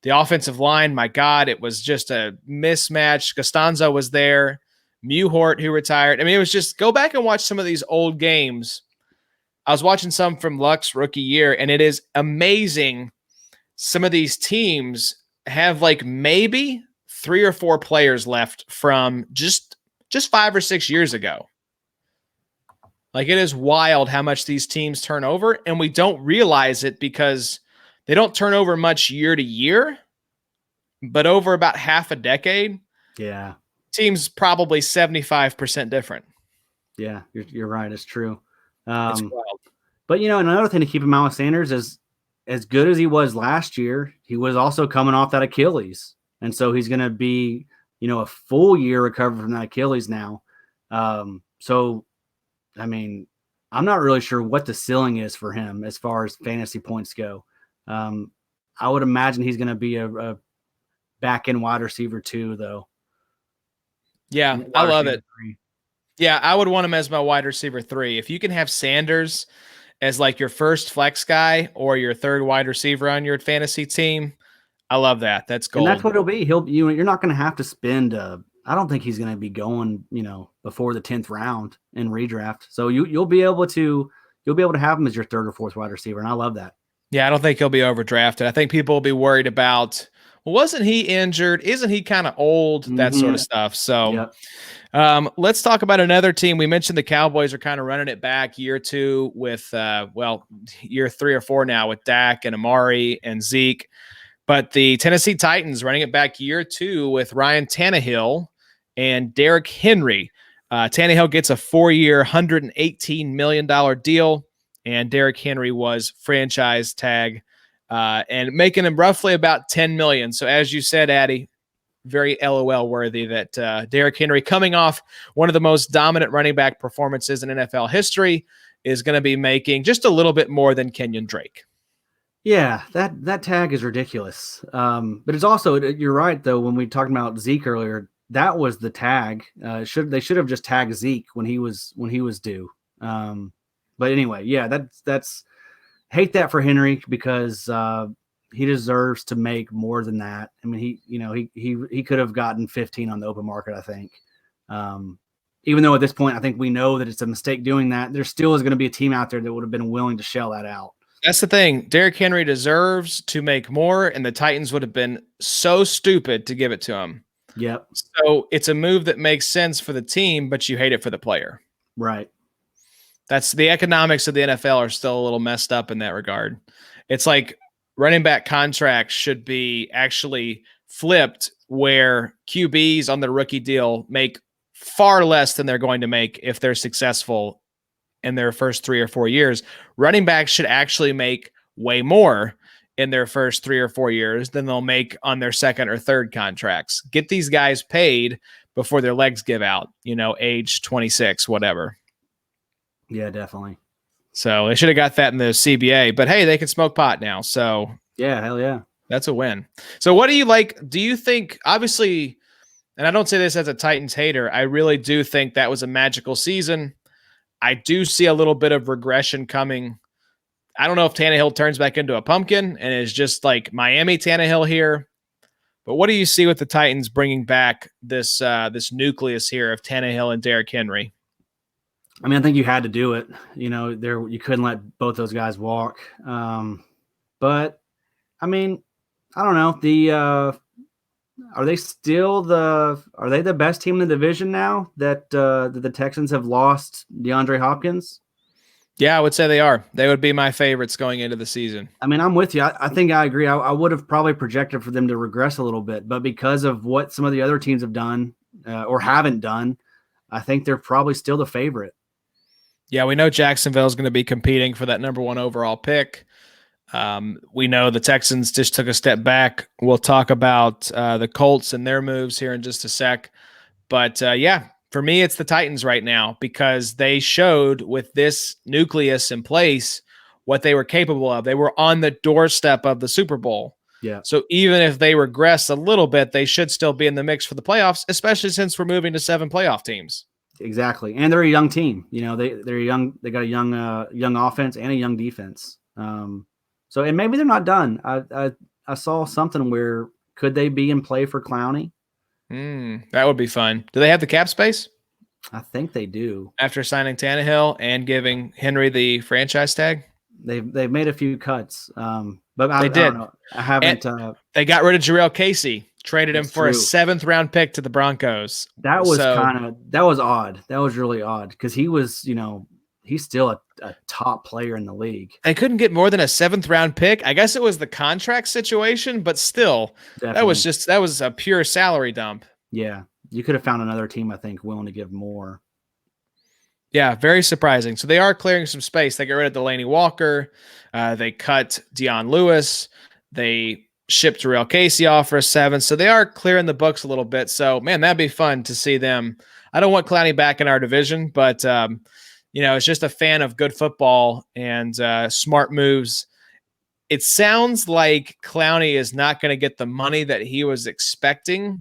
The offensive line, my God, it was just a mismatch. Costanzo was there. Mewhort, who retired. I mean, it was just, go back and watch some of these old games. I was watching some from Luck's rookie year, and it is amazing. Some of these teams have like maybe 3 or 4 players left from just 5 or 6 years ago. Like, it is wild how much these teams turn over, and we don't realize it because they don't turn over much year to year, but over about half a decade. Yeah. Teams probably 75% different. Yeah, you're right. It's true. It's wild. But, another thing to keep in mind with Sanders is, as good as he was last year, he was also coming off that Achilles. And so he's going to be, a full year recovered from that Achilles now. So, I mean, I'm not really sure what the ceiling is for him as far as fantasy points go. I would imagine he's going to be a back-end wide receiver too, though. Yeah, I love it. 3. Yeah, I would want him as my wide receiver 3. If you can have Sanders as like your first flex guy or your 3rd wide receiver on your fantasy team, I love that. That's gold. And that's what it'll be. You're not going to have to spend. I don't think he's going to be going, before the 10th round in redraft. So you'll be able to have him as your 3rd or 4th wide receiver, and I love that. Yeah, I don't think he'll be overdrafted. I think people will be worried about, well, wasn't he injured? Isn't he kind of old? That sort of stuff. So let's talk about another team. We mentioned the Cowboys are kind of running it back year 2 with, year 3 or 4 now with Dak and Amari and Zeke. But the Tennessee Titans running it back year 2 with Ryan Tannehill and Derrick Henry. Tannehill gets a 4-year, $118 million deal, and Derrick Henry was franchise tag and making him roughly about $10 million. So as you said, Addy, very LOL worthy that Derrick Henry, coming off one of the most dominant running back performances in NFL history, is going to be making just a little bit more than Kenyon Drake. Yeah, that tag is ridiculous. But it's also, you're right though, when we talked about Zeke earlier, that was the tag. They should have just tagged Zeke when he was due. But anyway, yeah, that's hate that for Henry because he deserves to make more than that. I mean, he could have gotten 15 on the open market, I think. Even though at this point, I think we know that it's a mistake doing that, there still is going to be a team out there that would have been willing to shell that out. That's the thing. Derrick Henry deserves to make more, and the Titans would have been so stupid to give it to him. Yep. So it's a move that makes sense for the team, but you hate it for the player. Right. That's the economics of the NFL are still a little messed up in that regard. It's like running back contracts should be actually flipped where QBs on the rookie deal make far less than they're going to make if they're successful in their first 3 or 4 years. Running backs should actually make way more in their first 3 or 4 years than they'll make on their second or third contracts. Get these guys paid before their legs give out, age 26, whatever. Yeah, definitely. So they should have got that in the CBA, but hey, they can smoke pot now. So yeah, hell yeah. That's a win. So what do you like? Do you think, obviously, and I don't say this as a Titans hater, I really do think that was a magical season. I do see a little bit of regression coming. I don't know if Tannehill turns back into a pumpkin and is just like Miami Tannehill here. But what do you see with the Titans bringing back this nucleus here of Tannehill and Derrick Henry? I mean, I think you had to do it. You couldn't let both those guys walk. But I mean, I don't know. Are they the best team in the division now that the Texans have lost DeAndre Hopkins? Yeah, I would say they are. They would be my favorites going into the season. I mean, I'm with you. I think I agree. I would have probably projected for them to regress a little bit, but because of what some of the other teams have done or haven't done, I think they're probably still the favorite. Yeah, we know Jacksonville is going to be competing for that number 1 overall pick. We know the Texans just took a step back. We'll talk about the Colts and their moves here in just a sec. But yeah, for me, it's the Titans right now because they showed with this nucleus in place what they were capable of. They were on the doorstep of the Super Bowl. Yeah. So even if they regress a little bit, they should still be in the mix for the playoffs, especially since we're moving to 7 playoff teams. Exactly. And they're a young team. They're young. They got a young offense and a young defense. So, and maybe they're not done. I saw something where could they be in play for Clowney? That would be fun. Do they have the cap space? I think they do. After signing Tannehill and giving Henry the franchise tag? They've made a few cuts. But they did. I don't know. I haven't. They got rid of Jurrell Casey, traded him for true. a 7th round pick to the Broncos. That was that was odd. That was really odd because he was, he's still a top player in the league. They couldn't get more than a 7th round pick. I guess it was the contract situation, but still, Definitely. that was a pure salary dump. Yeah. You could have found another team, I think, willing to give more. Yeah, very surprising. So they are clearing some space. They got rid of Delaney Walker. They cut Dion Lewis. They shipped Jurrell Casey off for a 7. So they are clearing the books a little bit. So, man, that'd be fun to see them. I don't want Clowney back in our division, but, it's just a fan of good football and smart moves. It sounds like Clowney is not going to get the money that he was expecting.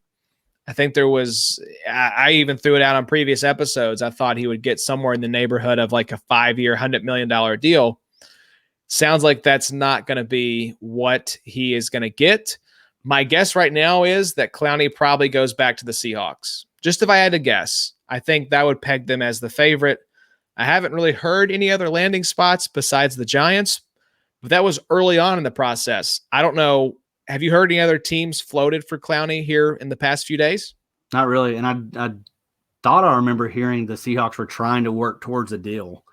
I think I even threw it out on previous episodes. I thought he would get somewhere in the neighborhood of like a 5-year, $100 million deal. Sounds like that's not going to be what he is going to get. My guess right now is that Clowney probably goes back to the Seahawks. Just if I had to guess, I think that would peg them as the favorite. I haven't really heard any other landing spots besides the Giants, but that was early on in the process. I don't know. Have you heard any other teams floated for Clowney here in the past few days? Not really. And I thought I remember hearing the Seahawks were trying to work towards a deal.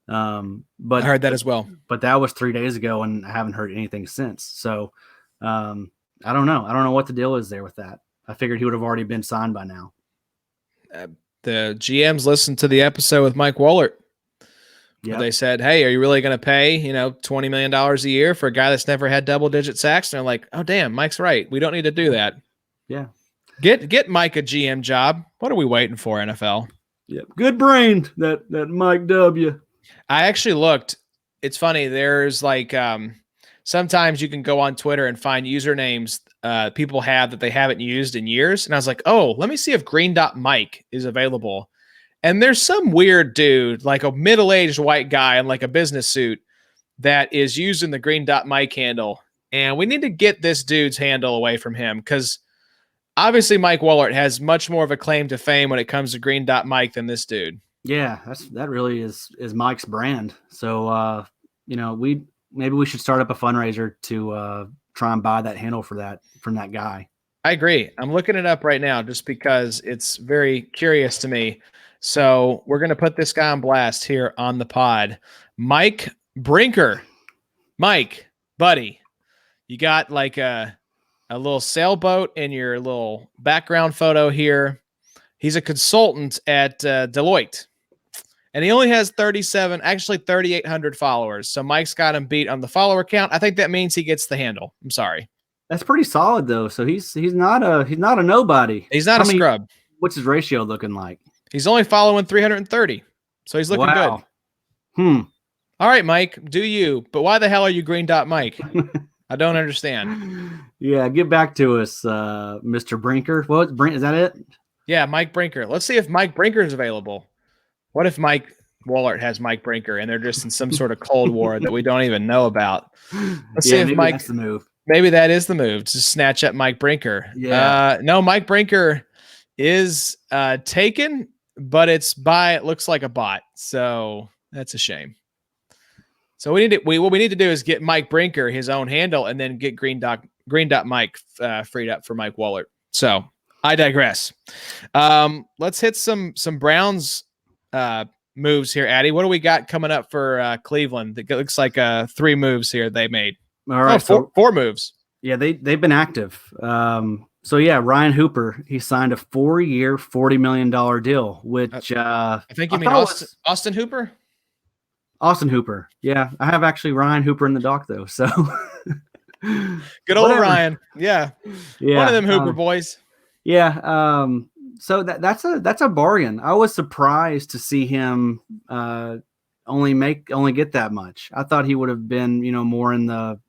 But I heard that as well. But that was 3 days ago, and I haven't heard anything since. So I don't know. I don't know what the deal is there with that. I figured he would have already been signed by now. The GMs listened to the episode with Mike Wollert. Yep. They said, hey, are you really going to pay, $20 million a year for a guy that's never had double-digit sacks? And they're like, oh, damn, Mike's right. We don't need to do that. Yeah. Get Mike a GM job. What are we waiting for, NFL? Yep. Good brain, that Mike W. I actually looked. It's funny. There's like sometimes you can go on Twitter and find usernames people have that they haven't used in years. And I was like, oh, let me see if Green Dot Mike is available. And there's some weird dude, like a middle-aged white guy in like a business suit, that is using the Green Dot Mike handle. And we need to get this dude's handle away from him because obviously Mike Wohlert has much more of a claim to fame when it comes to Green Dot Mike than this dude. Yeah, that really is Mike's brand. So maybe we should start up a fundraiser to try and buy that handle for that from that guy. I agree. I'm looking it up right now just because it's very curious to me. So we're going to put this guy on blast here on the pod. Mike Brinker. Mike, buddy, you got like a little sailboat in your little background photo here. He's a consultant at Deloitte. And he only has 3,800 followers. So Mike's got him beat on the follower count. I think that means he gets the handle. I'm sorry. That's pretty solid though. So he's not a nobody. He's not a scrub. What's his ratio looking like? He's only following 330. So he's looking good. All right, Mike, do you. But why the hell are you Green Dot Mike? I don't understand. Yeah, get back to us, Mr. Brinker. Is that it? Yeah, Mike Brinker. Let's see if Mike Brinker is available. What if Mike Wohlert has Mike Brinker and they're just in some sort of Cold War that we don't even know about? Let's see if Mike. That's the move. Maybe that is the move to snatch up Mike Brinker. Yeah. No, Mike Brinker is taken, but it looks like a bot. So that's a shame. So what we need to do is get Mike Brinker his own handle and then get Green Dot Mike freed up for Mike Wohlert. So I digress. Let's hit some Browns moves here, Addy. What do we got coming up for Cleveland? It looks like 3 moves here they made. All right, four moves. Yeah, they've been active. So yeah, Ryan Hooper, he signed a 4-year, $40 million deal, which I think you mean Austin Hooper. Austin Hooper. Yeah, I have actually Ryan Hooper in the dock though. So good old Ryan. Yeah. One of them Hooper boys. Yeah. So that's a bargain. I was surprised to see him only get that much. I thought he would have been, more in the,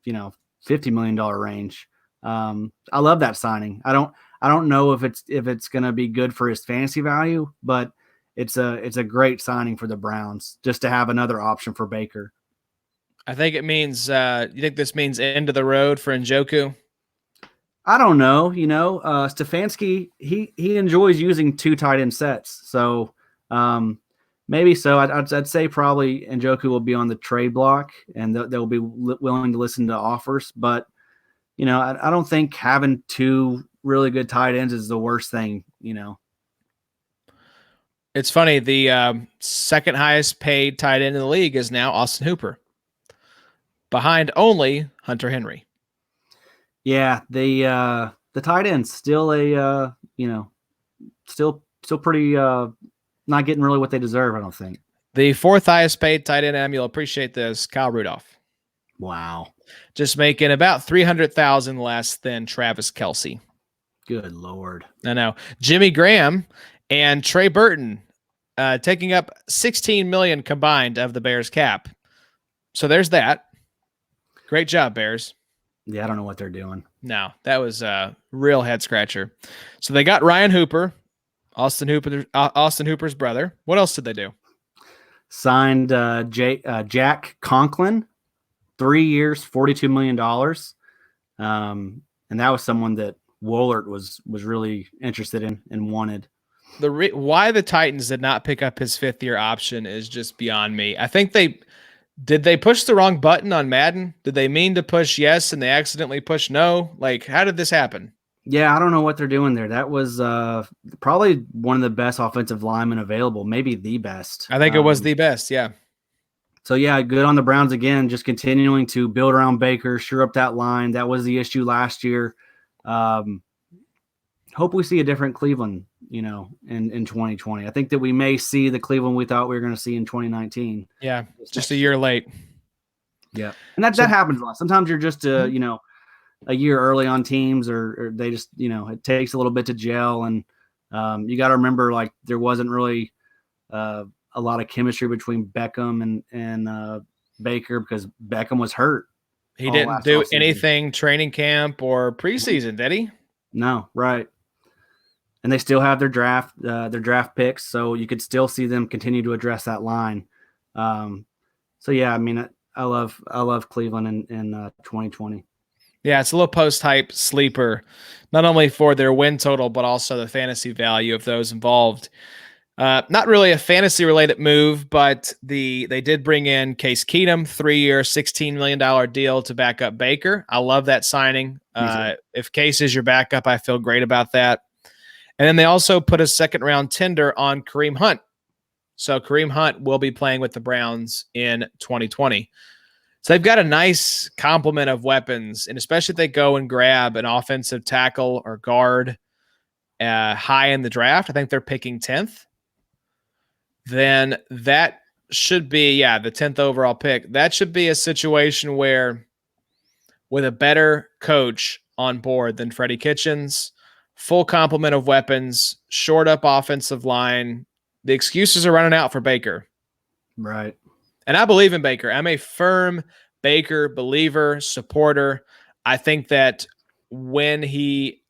$50 million range. I love that signing. I don't know if it's going to be good for his fantasy value, but it's a great signing for the Browns just to have another option for Baker. I think it means, you think this means end of the road for Njoku? I don't know. Stefanski, he enjoys using 2 tight end sets. So maybe so. I'd say probably Njoku will be on the trade block and they'll be willing to listen to offers. But, I don't think having 2 really good tight ends is the worst thing, It's funny. The second highest paid tight end in the league is now Austin Hooper, behind only Hunter Henry. Yeah, the tight end's still still pretty not getting really what they deserve, I don't think. The 4th highest paid tight end, and you'll appreciate this, Kyle Rudolph. Wow. Just making about $300,000 less than Travis Kelce. Good Lord. I know. Jimmy Graham and Trey Burton taking up $16 million combined of the Bears cap. So there's that. Great job, Bears. Yeah, I don't know what they're doing. No, that was a real head scratcher. So they got Ryan Hooper, Austin Hooper's brother. What else did they do? Signed Jack Conklin, 3 years, $42 million. And that was someone that Wohlert was really interested in and wanted. Why the Titans did not pick up his 5th-year option is just beyond me. I think did they push the wrong button on Madden? Did they mean to push yes and they accidentally pushed no? Like, how did this happen? Yeah, I don't know what they're doing there. That was probably one of the best offensive linemen available, maybe the best. I think it was the best, yeah. So, yeah, good on the Browns again, just continuing to build around Baker, shore up that line. That was the issue last year. Hope we see a different Cleveland, in 2020. I think that we may see the Cleveland we thought we were going to see in 2019. Yeah, just a year late. Yeah, and that happens a lot. Sometimes you're just, a year early on teams or they just, it takes a little bit to gel. And you got to remember, like, there wasn't really a lot of chemistry between Beckham and Baker because Beckham was hurt. He all didn't last do offseason. anything training camp or preseason, did he? No, right. And they still have their draft picks, so you could still see them continue to address that line. So yeah, I mean, I love Cleveland in 2020. Yeah, it's a little post-hype sleeper, not only for their win total, but also the fantasy value of those involved. Not really a fantasy-related move, but they did bring in Case Keenum, 3-year, $16 million deal to back up Baker. I love that signing. If Case is your backup, I feel great about that. And then they also put a second-round tender on Kareem Hunt. So Kareem Hunt will be playing with the Browns in 2020. So they've got a nice complement of weapons, and especially if they go and grab an offensive tackle or guard high in the draft, I think they're picking 10th. Then that should be, the 10th overall pick. That should be a situation where with a better coach on board than Freddie Kitchens, full complement of weapons, short up offensive line, the excuses are running out for Baker. Right. And I believe in Baker. I'm a firm Baker believer, supporter. I think that when he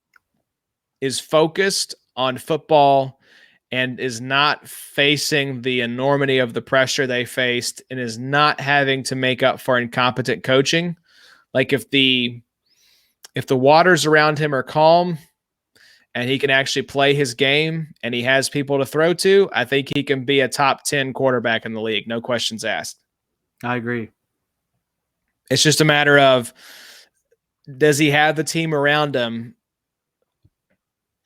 is focused on football and is not facing the enormity of the pressure they faced and is not having to make up for incompetent coaching, like if the waters around him are calm and he can actually play his game and he has people to throw to, I think he can be a top 10 quarterback in the league. No questions asked. I agree. It's just a matter of, does he have the team around him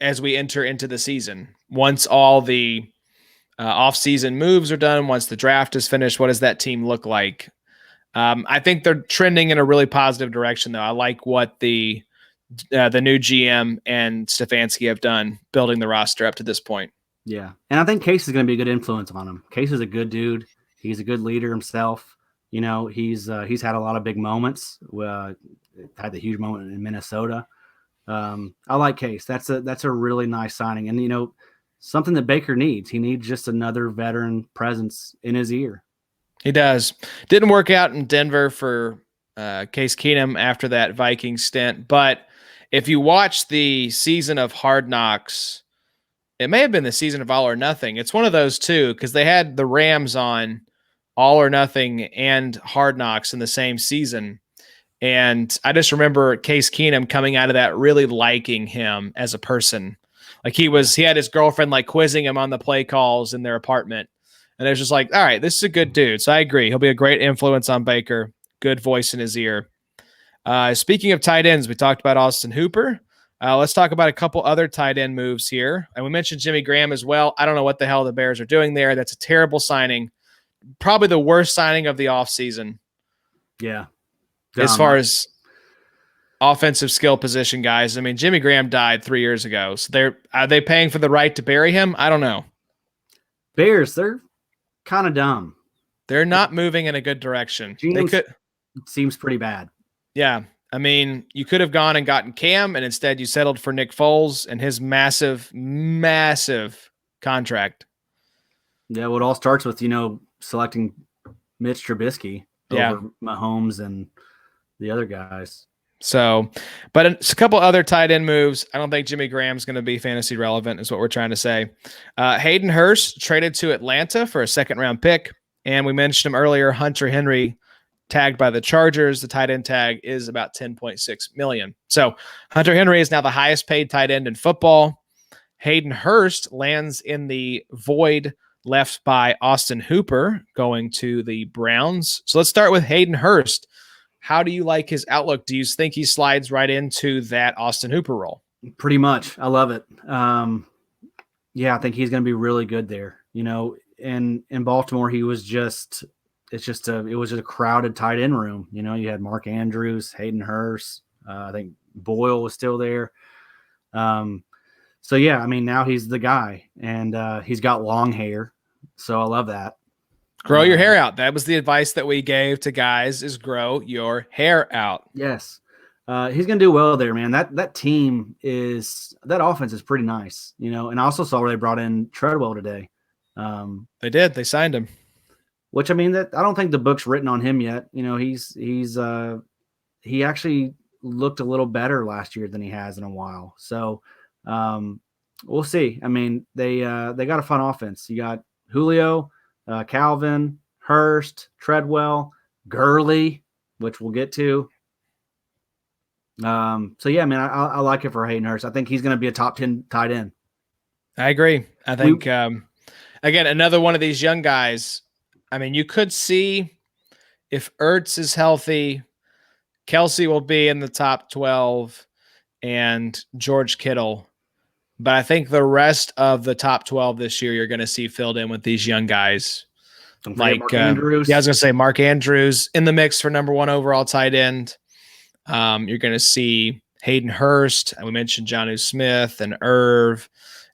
as we enter into the season? Once all the off-season moves are done, once the draft is finished, what does that team look like? I think they're trending in a really positive direction, though. I like what the new GM and Stefanski have done, building the roster up to this point. Yeah, and I think Case is going to be a good influence on him. Case is a good dude. He's a good leader himself. You know, he's had a lot of big moments. Had the huge moment in Minnesota. I like Case. That's a really nice signing, and you know, something that Baker needs. He needs just another veteran presence in his ear. He does. Didn't work out in Denver for Case Keenum after that Vikings stint, but if you watch the season of Hard Knocks, it may have been the season of All or Nothing. It's one of those two, because they had the Rams on All or Nothing and Hard Knocks in the same season. And I just remember Case Keenum coming out of that really liking him as a person. Like he had his girlfriend like quizzing him on the play calls in their apartment. And it was just like, all right, this is a good dude. So I agree. He'll be a great influence on Baker. Good voice in his ear. Speaking of tight ends, we talked about Austin Hooper. Let's talk about a couple other tight end moves here. And we mentioned Jimmy Graham as well. I don't know what the hell the Bears are doing there. That's a terrible signing. Probably the worst signing of the offseason. Yeah. As far as offensive skill position guys. I mean, Jimmy Graham died 3 years ago. So are they paying for the right to bury him? I don't know. Bears, they're kind of dumb. They're not moving in a good direction. Seems pretty bad. Yeah. I mean, you could have gone and gotten Cam, and instead you settled for Nick Foles and his massive, massive contract. Yeah, well, it all starts with, selecting Mitch Trubisky over Mahomes and the other guys. So, but it's a couple other tight end moves. I don't think Jimmy Graham's going to be fantasy relevant is what we're trying to say. Hayden Hurst traded to Atlanta for a second-round pick, and we mentioned him earlier, Hunter Henry, tagged by the Chargers. The tight end tag is about $10.6 million. So Hunter Henry is now the highest paid tight end in football. Hayden Hurst lands in the void left by Austin Hooper going to the Browns. So let's start with Hayden Hurst. How do you like his outlook? Do you think he slides right into that Austin Hooper role? Pretty much. I love it. I think he's going to be really good there. In Baltimore, he was it was just a crowded tight end room. You had Mark Andrews, Hayden Hurst. I think Boyle was still there. Now he's the guy, and he's got long hair. So I love that. Grow your hair out. That was the advice that we gave to guys, is grow your hair out. Yes. He's going to do well there, man. That offense is pretty nice, and I also saw where they brought in Treadwell today. They did. They signed him. Which, I don't think the book's written on him yet. He's he actually looked a little better last year than he has in a while. So we'll see. I mean, they got a fun offense. You got Julio, Calvin, Hurst, Treadwell, Gurley, which we'll get to. So yeah, man, I like it for Hayden Hurst. I think he's going to be a top 10 tight end. I agree. I think again, another one of these young guys. I mean, you could see if Ertz is healthy, Kelsey will be in the top 12 and George Kittle. But I think the rest of the top 12 this year, you're going to see filled in with these young guys. Like Mark Andrews. Yeah, I was going to say Mark Andrews in the mix for number 1 overall tight end. You're going to see Hayden Hurst. And we mentioned Jonnu Smith and Irv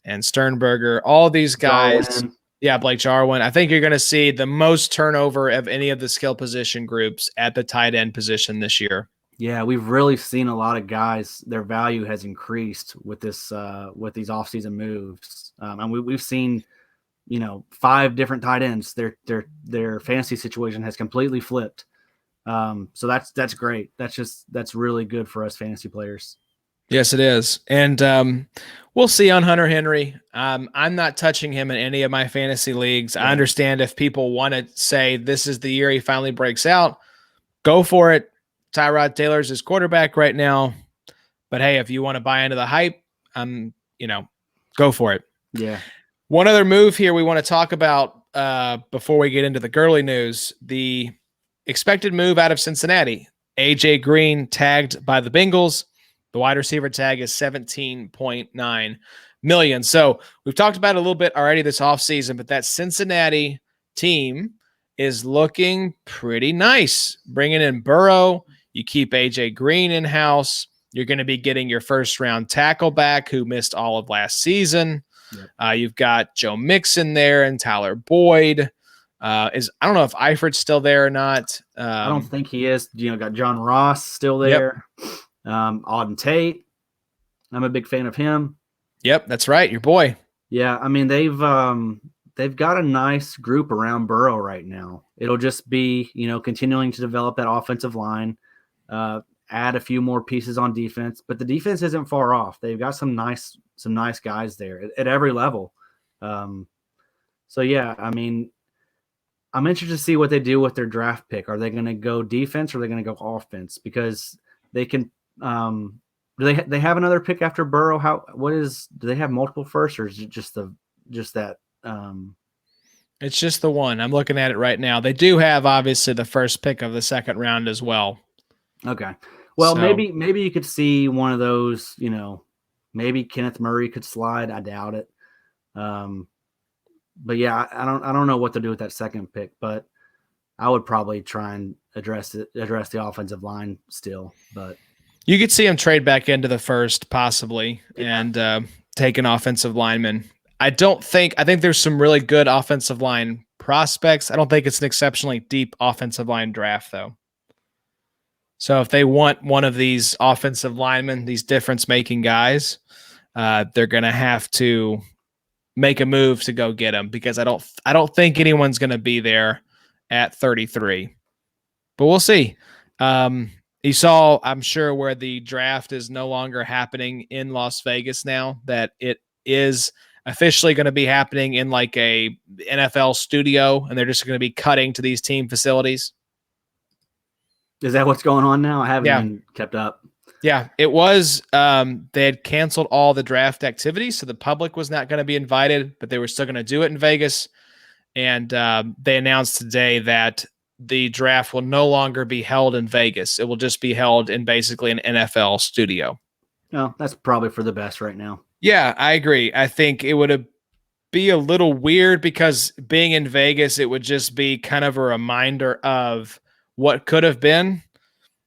and Sternberger. All these guys. Jarwin. Yeah, Blake Jarwin. I think you're going to see the most turnover of any of the skill position groups at the tight end position this year. Yeah, we've really seen a lot of guys. Their value has increased with this with these offseason moves, and we've seen, 5 different tight ends. Their fantasy situation has completely flipped. So that's great. That's really good for us fantasy players. Yes, it is. And we'll see on Hunter Henry. I'm not touching him in any of my fantasy leagues. Yeah. I understand if people want to say this is the year he finally breaks out, go for it. Tyrod Taylor's his quarterback right now. But hey, if you want to buy into the hype, go for it. Yeah. One other move here we want to talk about before we get into the Gurley news, the expected move out of Cincinnati. AJ Green tagged by the Bengals. The wide receiver tag is $17.9 million. So we've talked about it a little bit already this offseason, but that Cincinnati team is looking pretty nice. Bringing in Burrow, you keep AJ Green in-house. You're going to be getting your first-round tackle back who missed all of last season. Yep. You've got Joe Mixon there and Tyler Boyd. I don't know if Eifert's still there or not. I don't think he is. Got John Ross still there. Yep. Auden Tate. I'm a big fan of him. Yep, that's right. Your boy. Yeah. I mean, they've got a nice group around Burrow right now. It'll just be, continuing to develop that offensive line, add a few more pieces on defense, but the defense isn't far off. They've got some nice guys there at every level. So yeah, I mean, I'm interested to see what they do with their draft pick. Are they going to go defense or are they going to go offense? Because they can, do they have another pick after Burrow? Do they have multiple firsts or is it just that? It's just the one. I'm looking at it right now. They do have obviously the first pick of the second round as well. Okay. Well, maybe you could see one of those, maybe Kenneth Murray could slide. I doubt it. But yeah, I don't know what to do with that second pick, but I would probably try and address the offensive line still. But you could see him trade back into the first possibly and take an offensive lineman. I think there's some really good offensive line prospects. I don't think it's an exceptionally deep offensive line draft though. So if they want one of these offensive linemen, these difference-making guys, they're going to have to make a move to go get him because I don't think anyone's going to be there at 33. But we'll see. You saw, I'm sure, where the draft is no longer happening in Las Vegas now, that it is officially going to be happening in like a NFL studio, and they're just going to be cutting to these team facilities. Is that what's going on now? I haven't even kept up. Yeah, it was. They had canceled all the draft activities, so the public was not going to be invited, but they were still going to do it in Vegas. And they announced today that the draft will no longer be held in Vegas. It will just be held in basically an NFL studio. No, that's probably for the best right now. Yeah, I agree. I think it would be a little weird because being in Vegas, it would just be kind of a reminder of what could have been,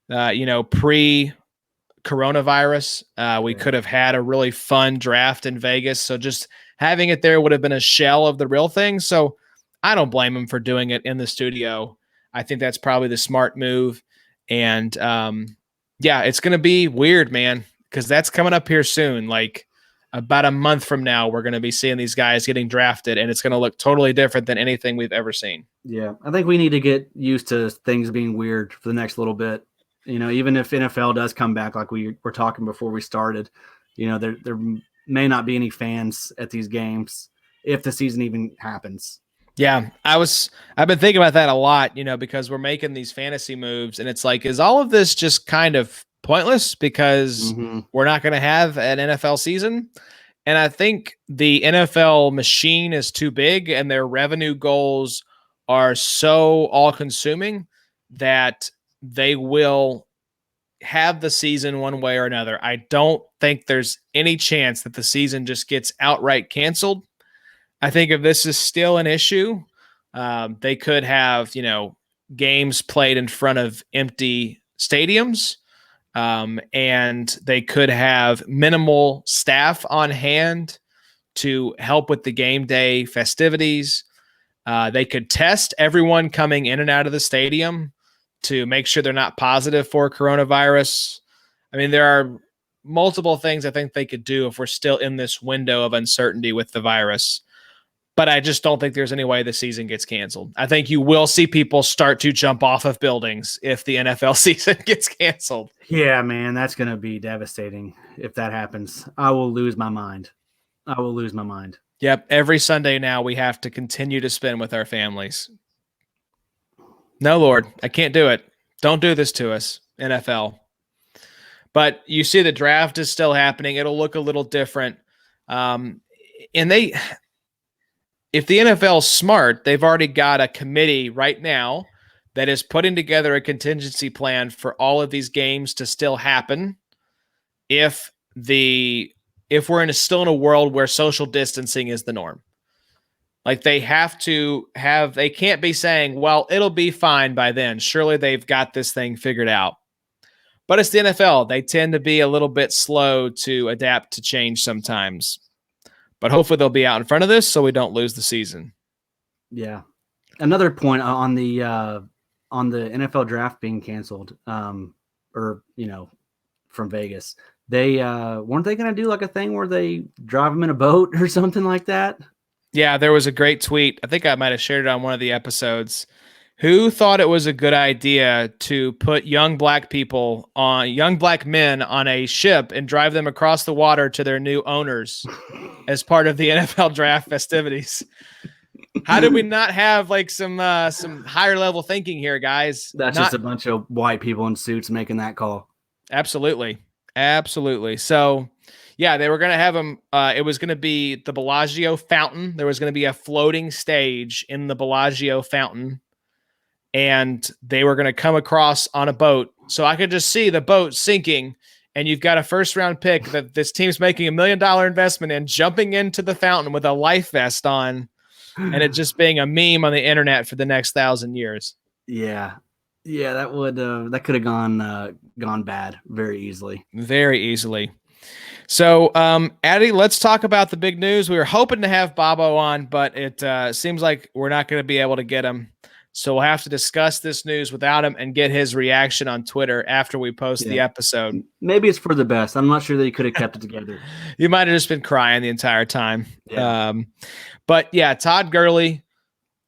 pre-coronavirus. We could have had a really fun draft in Vegas. So just having it there would have been a shell of the real thing. So I don't blame him for doing it in the studio. I think that's probably the smart move. And it's going to be weird, man, because that's coming up here soon. Like about a month from now, we're going to be seeing these guys getting drafted, and it's going to look totally different than anything we've ever seen. Yeah, I think we need to get used to things being weird for the next little bit. Even if NFL does come back, like we were talking before we started, there may not be any fans at these games if the season even happens. Yeah, I've been thinking about that a lot, because we're making these fantasy moves and it's like, is all of this just kind of pointless because we're not going to have an NFL season? And I think the NFL machine is too big and their revenue goals are so all consuming that they will have the season one way or another. I don't think there's any chance that the season just gets outright canceled. I think if this is still an issue, they could have, games played in front of empty stadiums, and they could have minimal staff on hand to help with the game day festivities. They could test everyone coming in and out of the stadium to make sure they're not positive for coronavirus. I mean, there are multiple things I think they could do if we're still in this window of uncertainty with the virus. But I just don't think there's any way the season gets canceled. I think you will see people start to jump off of buildings if the NFL season gets canceled. Yeah, man, that's going to be devastating if that happens. I will lose my mind. Yep. Every Sunday now we have to continue to spend with our families. No, Lord, I can't do it. Don't do this to us, NFL. But you see the draft is still happening. It'll look a little different. If the NFL's smart, they've already got a committee right now that is putting together a contingency plan for all of these games to still happen if we're still in a world where social distancing is the norm. Like they can't be saying, well, it'll be fine by then. Surely they've got this thing figured out. But it's the NFL. They tend to be a little bit slow to adapt to change sometimes. But hopefully they'll be out in front of this so we don't lose the season. Yeah. Another point on the NFL draft being canceled, from Vegas. They weren't they going to do like a thing where they drive them in a boat or something like that? Yeah, there was a great tweet. I think I might have shared it on one of the episodes. Who thought it was a good idea to put young black men on a ship and drive them across the water to their new owners as part of the NFL draft festivities? How did we not have like some higher level thinking here, guys? That's just a bunch of white people in suits making that call. Absolutely. So, yeah, they were going to have them. It was going to be the Bellagio fountain. There was going to be a floating stage in the Bellagio fountain, and they were going to come across on a boat. So I could just see the boat sinking, and you've got a first-round pick that this team's making $1 million investment in, jumping into the fountain with a life vest on, and it just being a meme on the internet for the next 1,000 years. Yeah, that could have gone bad very easily. Very easily. So, Addy, let's talk about the big news. We were hoping to have Bobo on, but it seems like we're not going to be able to get him. So we'll have to discuss this news without him and get his reaction on Twitter after we post the episode. Maybe it's for the best. I'm not sure that he could have kept it together. You might have just been crying the entire time. Yeah. But yeah, Todd Gurley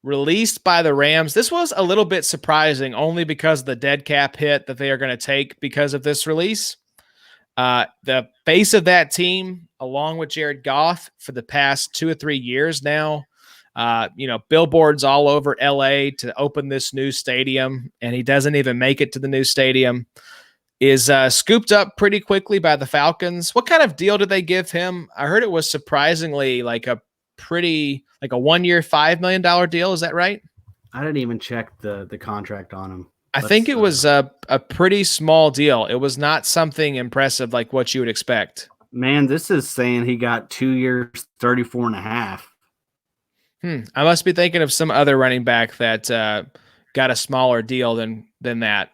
released by the Rams. This was a little bit surprising only because of the dead cap hit that they are going to take because of this release. The face of that team, along with Jared Goff for the past 2 or 3 years now, billboards all over LA to open this new stadium, and he doesn't even make it to the new stadium, is scooped up pretty quickly by the Falcons. What kind of deal did they give him? I heard it was surprisingly like a 1-year, $5 million deal. Is that right? I didn't even check the contract on him. I think it was a pretty small deal. It was not something impressive like what you would expect. Man, this is saying he got 2 years, 34 and a half. I must be thinking of some other running back that got a smaller deal than that.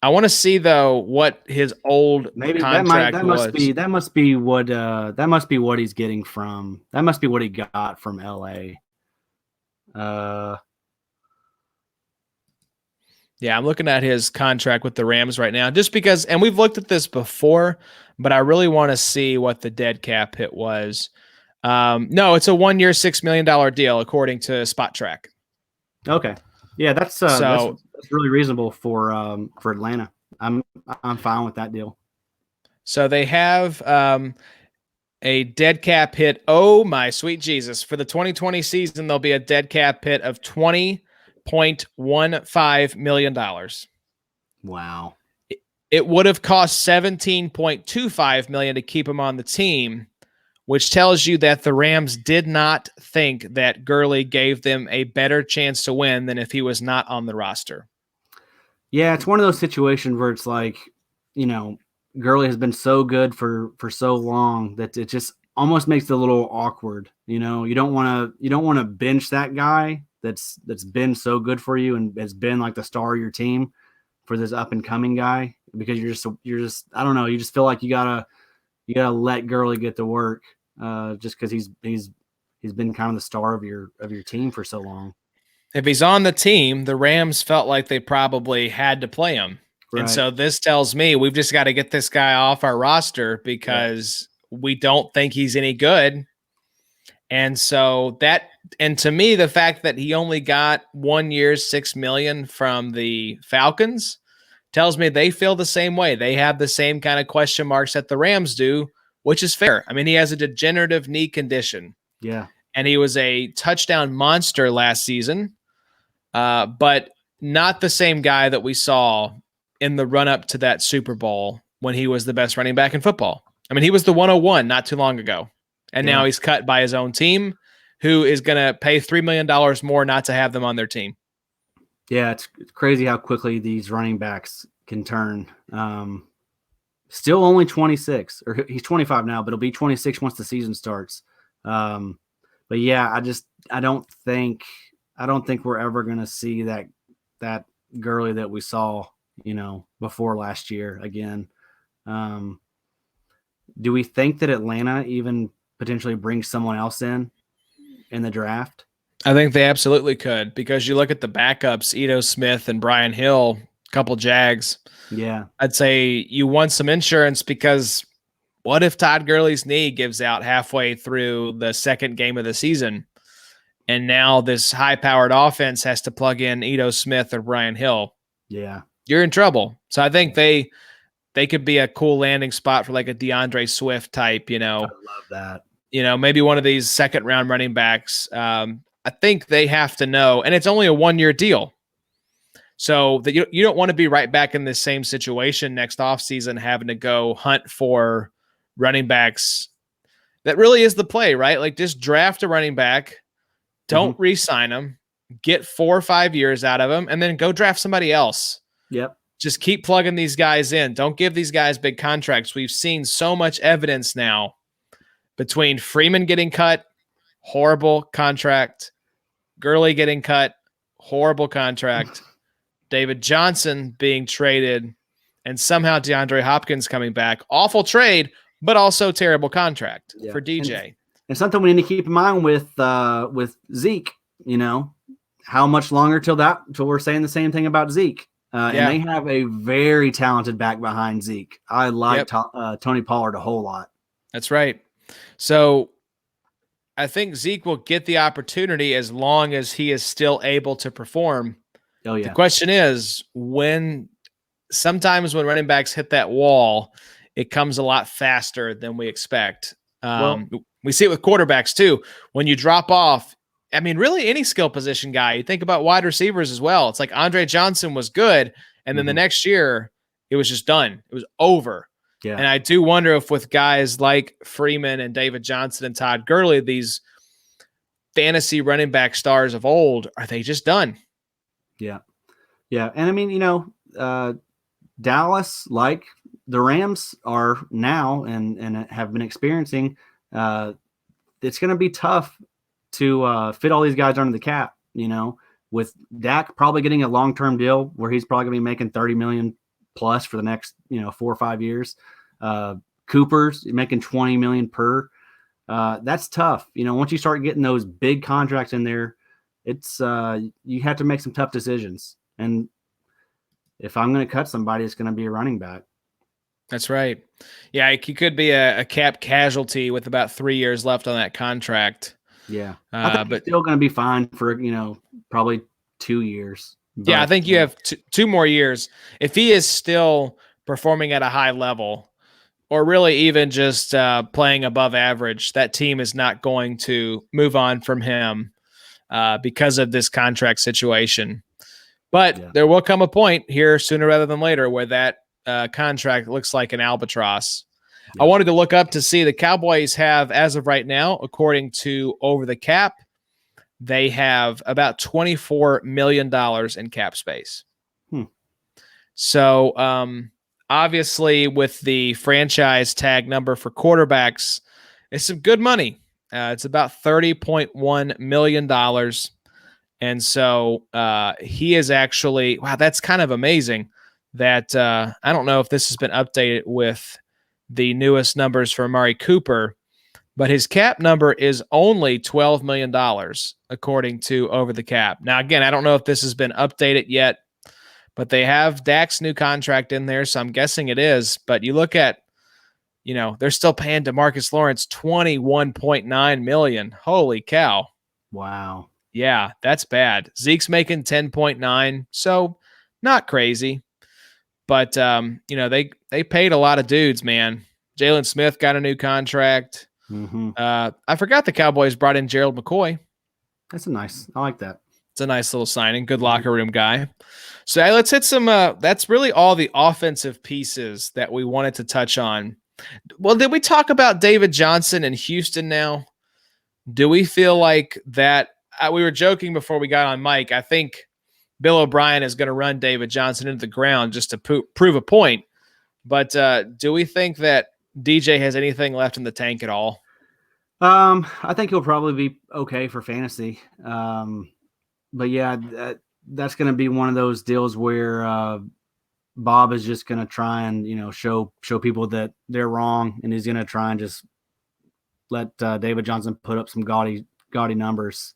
I want to see though what his old contract was. That must be what he's getting from. That must be what he got from LA. Yeah, I'm looking at his contract with the Rams right now, just because, and we've looked at this before, but I really want to see what the dead cap hit was. No, it's a 1-year, $6 million deal, according to Spot Track. Okay. Yeah, that's really reasonable for Atlanta. I'm fine with that deal. So they have a dead cap hit. Oh my sweet Jesus. For the 2020 season, there'll be a dead cap hit of $20.15 million. Wow. It would have cost $17.25 million to keep him on the team, which tells you that the Rams did not think that Gurley gave them a better chance to win than if he was not on the roster. Yeah, it's one of those situations where it's like, Gurley has been so good for so long that it just almost makes it a little awkward. You don't want to bench that guy that's been so good for you and has been like the star of your team for this up and coming guy, because you're just I don't know, you just feel like you gotta let Gurley get to work, just because he's been kind of the star of your team for so long. If he's on the team, the Rams felt like they probably had to play him. Right. And so this tells me we've just got to get this guy off our roster because we don't think he's any good. And so and to me, the fact that he only got 1 year, $6 million from the Falcons tells me they feel the same way. They have the same kind of question marks that the Rams do, which is fair. I mean, he has a degenerative knee condition. Yeah. And he was a touchdown monster last season, but not the same guy that we saw in the run-up to that Super Bowl when he was the best running back in football. I mean, he was the 101 not too long ago, and now he's cut by his own team, who is going to pay $3 million more not to have them on their team. Yeah, it's crazy how quickly these running backs can turn. Still only 26, or he's 25 now, but he'll be 26 once the season starts. But yeah, I don't think we're ever going to see that Gurley that we saw, before last year again. Do we think that Atlanta even potentially brings someone else in the draft? I think they absolutely could, because you look at the backups, Ito Smith and Brian Hill, a couple Jags. Yeah. I'd say you want some insurance, because what if Todd Gurley's knee gives out halfway through the second game of the season, and now this high-powered offense has to plug in Ito Smith or Brian Hill? Yeah. You're in trouble. So I think they could be a cool landing spot for like a DeAndre Swift type, I love that. Maybe one of these second-round running backs. I think they have to know, and it's only a 1-year deal. So that you don't want to be right back in the same situation next offseason, having to go hunt for running backs. That really is the play, right? Like, just draft a running back, don't re-sign them, get 4 or 5 years out of them, and then go draft somebody else. Yep. Just keep plugging these guys in. Don't give these guys big contracts. We've seen so much evidence now between Freeman getting cut, horrible contract, Gurley getting cut, horrible contract, David Johnson being traded, and somehow DeAndre Hopkins coming back. Awful trade, but also terrible contract for DJ. And something we need to keep in mind with Zeke, how much longer till we're saying the same thing about Zeke. And they have a very talented back behind Zeke. I like Tony Pollard a whole lot. That's right. So I think Zeke will get the opportunity as long as he is still able to perform. Oh, yeah. The question is, sometimes when running backs hit that wall, it comes a lot faster than we expect. We see it with quarterbacks too. When you drop off, I mean, really any skill position guy, you think about wide receivers as well. It's like Andre Johnson was good, and then the next year it was just done. It was over. Yeah. And I do wonder if with guys like Freeman and David Johnson and Todd Gurley, these fantasy running back stars of old, are they just done? Yeah. Yeah. And I mean, Dallas, like the Rams are now and have been experiencing, it's going to be tough to fit all these guys under the cap, with Dak probably getting a long-term deal where he's probably going to be making 30 million plus for the next, 4 or 5 years. Cooper's making 20 million per. That's tough. Once you start getting those big contracts in there, it's you have to make some tough decisions. And if I'm going to cut somebody, it's going to be a running back. That's right. Yeah, he could be a cap casualty with about 3 years left on that contract. Yeah, but still going to be fine for probably 2 years. Yeah, I But think you have two more years. If he is still performing at a high level, or really even just playing above average, that team is not going to move on from him because of this contract situation. But yeah, there will come a point here sooner rather than later where that contract looks like an albatross. I yep. wanted to look up to see the Cowboys have, as of right now, according to Over the Cap, they have about $24 million in cap space. Hmm. So, obviously, with the franchise tag number for quarterbacks, it's some good money. It's about $30.1 million. And so he is actually, wow, that's kind of amazing that I don't know if this has been updated with the newest numbers for Amari Cooper, but his cap number is only $12 million, according to Over the Cap. Now, again, I don't know if this has been updated yet, but they have Dak's new contract in there, so I'm guessing it is. But you look at, they're still paying DeMarcus Lawrence $21.9 million. Holy cow. Wow. Yeah, that's bad. Zeke's making 10.9, so not crazy. But they paid a lot of dudes, man. Jalen Smith got a new contract. Mm-hmm. I forgot the Cowboys brought in Gerald McCoy. That's nice. I like that. It's a nice little signing. Good locker room guy. So let's hit some. That's really all the offensive pieces that we wanted to touch on. Well, did we talk about David Johnson in Houston now? Do we feel like that? We were joking before we got on mic. I think Bill O'Brien is going to run David Johnson into the ground just to prove a point. But do we think that DJ has anything left in the tank at all? I think he'll probably be okay for fantasy. But yeah, that's going to be one of those deals where Bob is just going to try and show people that they're wrong, and he's going to try and just let David Johnson put up some gaudy numbers.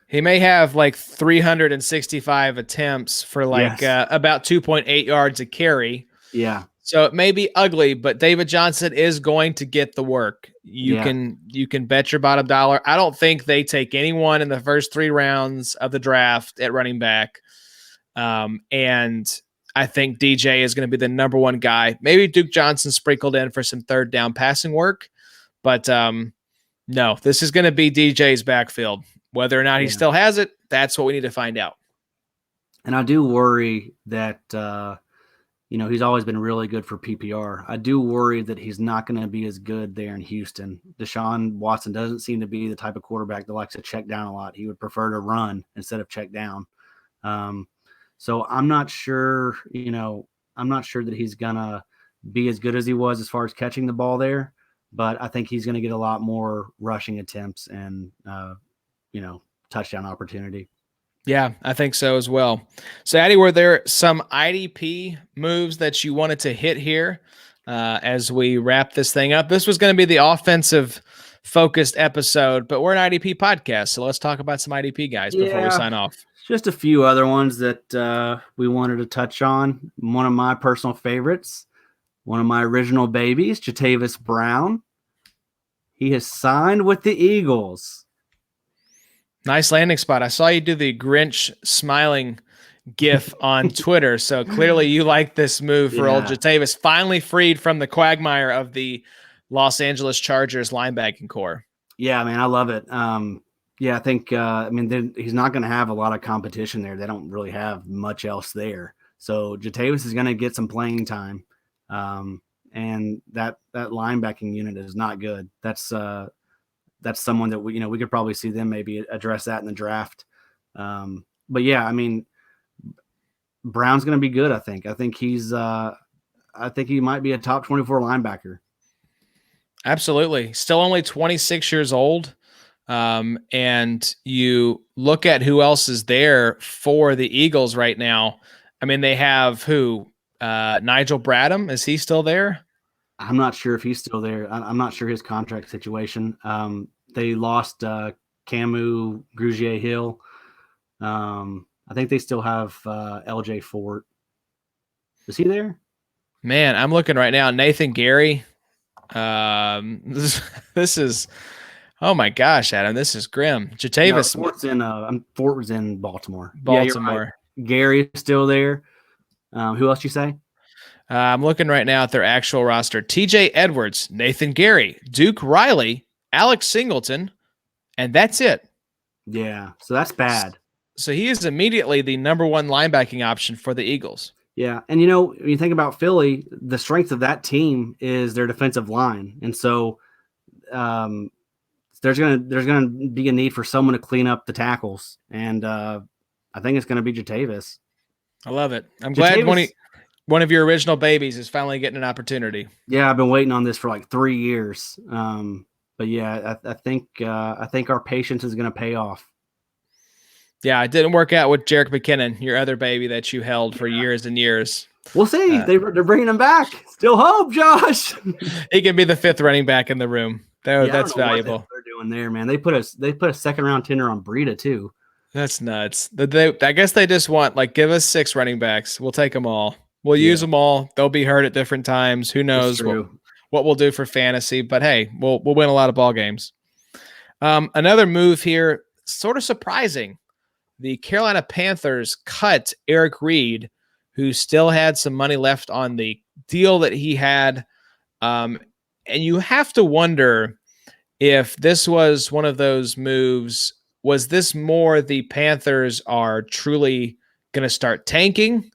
He may have like 365 attempts for about 2.8 yards a carry. Yeah. So it may be ugly, but David Johnson is going to get the work. You can bet your bottom dollar. I don't think they take anyone in the first 3 rounds of the draft at running back. And I think DJ is going to be the number one guy. Maybe Duke Johnson sprinkled in for some third down passing work. But no, this is going to be DJ's backfield. Whether or not he still has it, that's what we need to find out. And I do worry that he's always been really good for PPR. I do worry that he's not going to be as good there in Houston. Deshaun Watson doesn't seem to be the type of quarterback that likes to check down a lot. He would prefer to run instead of check down. So I'm not sure, I'm not sure that he's going to be as good as he was as far as catching the ball there, but I think he's going to get a lot more rushing attempts and, touchdown opportunity. Yeah, I think so as well. So, Addy, were there some IDP moves that you wanted to hit here as we wrap this thing up? This was going to be the offensive focused episode, but we're an IDP podcast, so let's talk about some IDP guys before we sign off. Just a few other ones that we wanted to touch on. One of my personal favorites, one of my original babies, Jatavis Brown. He has signed with the Eagles. Nice landing spot. I saw you do the Grinch smiling gif on Twitter. So clearly you like this move for old Jatavis, finally freed from the quagmire of the Los Angeles Chargers linebacking core. Yeah, man, I love it. I think, he's not going to have a lot of competition there. They don't really have much else there. So Jatavis is going to get some playing time. And that linebacking unit is not good. That's someone that we could probably see them maybe address that in the draft. But yeah, Brown's going to be good. I think he might be a top 24 linebacker. Absolutely. Still only 26 years old. And you look at who else is there for the Eagles right now. They have who? Nigel Bradham. Is he still there? I'm not sure if he's still there. I'm not sure his contract situation. They lost Camu Grugier-Hill. I think they still have LJ Fort. Is he there? Man, I'm looking right now. Nathan Gary. This is, oh my gosh, Adam, this is grim. Jatavis. No, Fort was in Baltimore. Baltimore. Gary is still there. Who else you say? I'm looking right now at their actual roster. TJ Edwards, Nathan Gary, Duke Riley, Alex Singleton, and that's it. Yeah, so that's bad. So he is immediately the number one linebacking option for the Eagles. Yeah, and you know, when you think about Philly, the strength of that team is their defensive line, and so there's gonna be a need for someone to clean up the tackles, and I think it's gonna be Jatavis. I love it. I'm glad one of your original babies is finally getting an opportunity. Yeah, I've been waiting on this for like 3 years. But yeah, I think our patience is gonna pay off. Yeah, it didn't work out with Jerick McKinnon, your other baby that you held for years and years. We'll see. They're bringing him back. Still hope, Josh. He can be the fifth running back in the room. That's valuable. What they're doing there, man. They put a second round tender on Breida too. That's nuts. I guess they just want, like, give us 6 running backs. We'll take them all. We'll use them all. They'll be hurt at different times. Who knows what we'll do for fantasy? But hey, we'll win a lot of ball games. Another move here, sort of surprising. The Carolina Panthers cut Eric Reed, who still had some money left on the deal that he had. And you have to wonder if this was one of those moves. Was this more the Panthers are truly going to start tanking?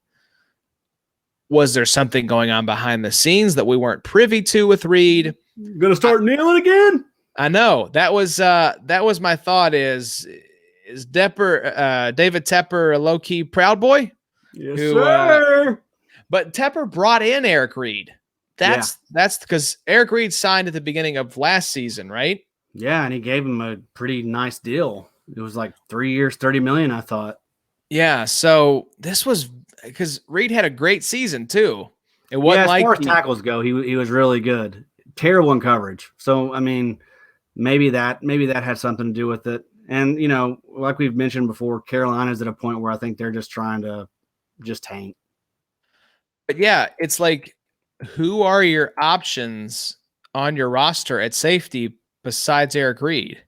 Was there something going on behind the scenes that we weren't privy to with Reed? Going to start kneeling again? I know. That was my thought is David Tepper a low-key Proud Boy? Yes, sir. But Tepper brought in Eric Reed. That's because Eric Reed signed at the beginning of last season, right? Yeah, and he gave him a pretty nice deal. It was like 3 years, $30 million, I thought. Yeah, so this was because Reed had a great season too. It wasn't as far as tackles go, he was really good. Terrible in coverage. So I mean, maybe that had something to do with it. And, you know, like we've mentioned before, Carolina's at a point where I think they're just trying to just tank. But yeah, it's like, who are your options on your roster at safety besides Eric Reed?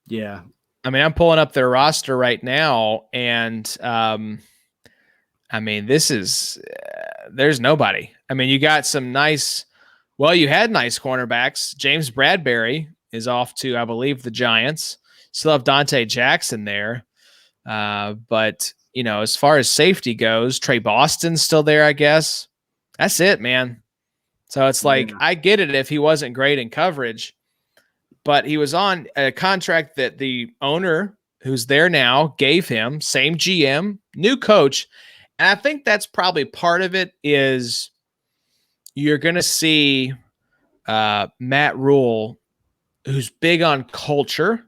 Yeah. I mean, I'm pulling up their roster right now, and I mean, this is there's nobody. I mean, you got some nice. Well, you had nice cornerbacks. James Bradbury is off to, I believe, the Giants. Still have Dante Jackson there. But, you know, as far as safety goes, Trey Boston's still there, I guess. That's it, man. So it's like, I get it if he wasn't great in coverage, but he was on a contract that the owner, who's there now, gave him, same GM, new coach. And I think that's probably part of it is you're going to see Matt Rule, who's big on culture,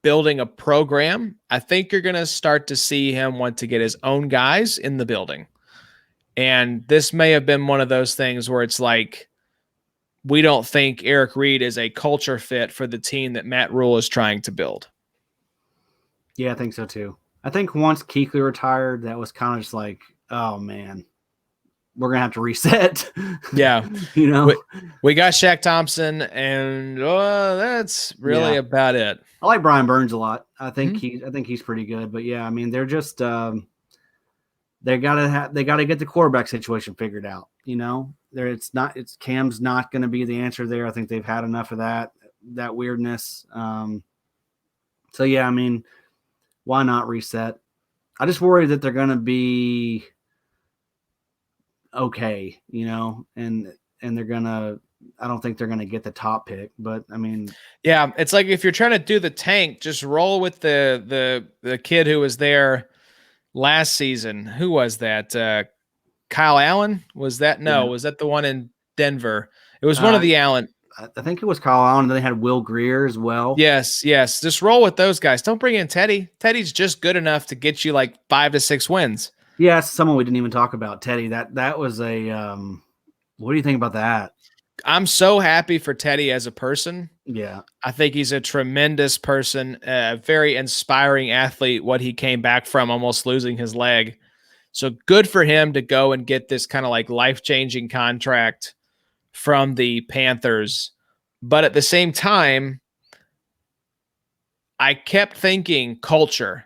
building a program. I think you're going to start to see him want to get his own guys in the building. And this may have been one of those things where it's like, we don't think Eric Reed is a culture fit for the team that Matt Rule is trying to build. Yeah, I think so too. I think once Kuechly retired, that was kind of just like, oh man, we're going to have to reset. Yeah. You know, we got Shaq Thompson, and that's really about it. I like Brian Burns a lot. I think he's pretty good, but yeah, I mean, they're just, they gotta get the quarterback situation figured out. You know, Cam's not going to be the answer there. I think they've had enough of that weirdness. So yeah, I mean, why not reset? I just worry that they're going to be okay, you know, and they're going to, I don't think they're going to get the top pick, but I mean, yeah, it's like, if you're trying to do the tank, just roll with the kid who was there last season. Who was that? Kyle Allen? Was that? No, was that the one in Denver? It was one of the Allen. I think it was Kyle Allen. They had Will Grier as well. Yes. Just roll with those guys. Don't bring in Teddy. Teddy's just good enough to get you like 5 to 6 wins. Yeah, it's someone we didn't even talk about. Teddy. That was a. What do you think about that? I'm so happy for Teddy as a person. Yeah, I think he's a tremendous person, a very inspiring athlete. What he came back from, almost losing his leg. So good for him to go and get this kind of like life-changing contract from the Panthers. But at the same time, I kept thinking culture.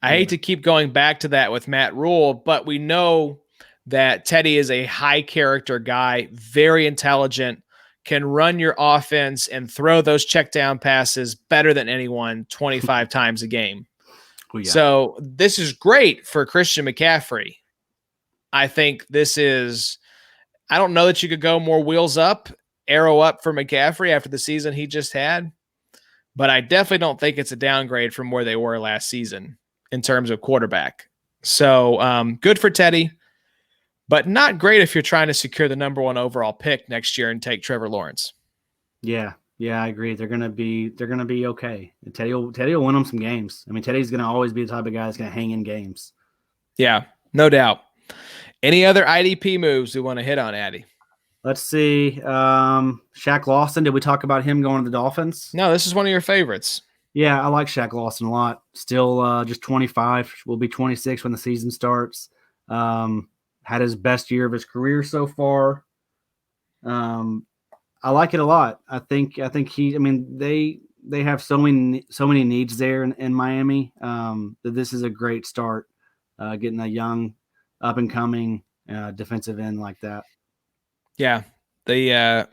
I hate to keep going back to that with Matt Rule, but we know that Teddy is a high character guy, very intelligent, can run your offense and throw those check down passes better than anyone 25 times a game. Oh, yeah. So this is great for Christian McCaffrey. I think this is, I don't know that you could go more wheels up, arrow up for McCaffrey after the season he just had, but I definitely don't think it's a downgrade from where they were last season in terms of quarterback. So good for Teddy, but not great if you're trying to secure the number 1 overall pick next year and take Trevor Lawrence. Yeah, I agree. They're gonna be okay. Teddy will win them some games. I mean, Teddy's gonna always be the type of guy that's gonna hang in games. Yeah, no doubt. Any other IDP moves we want to hit on, Addy? Let's see. Shaq Lawson. Did we talk about him going to the Dolphins? No, this is one of your favorites. Yeah, I like Shaq Lawson a lot. Still just 25. Will be 26 when the season starts. Had his best year of his career so far. I like it a lot. I think he. I mean, they have so many needs there in Miami. That this is a great start. Getting a young, up and coming defensive end like that. Yeah, the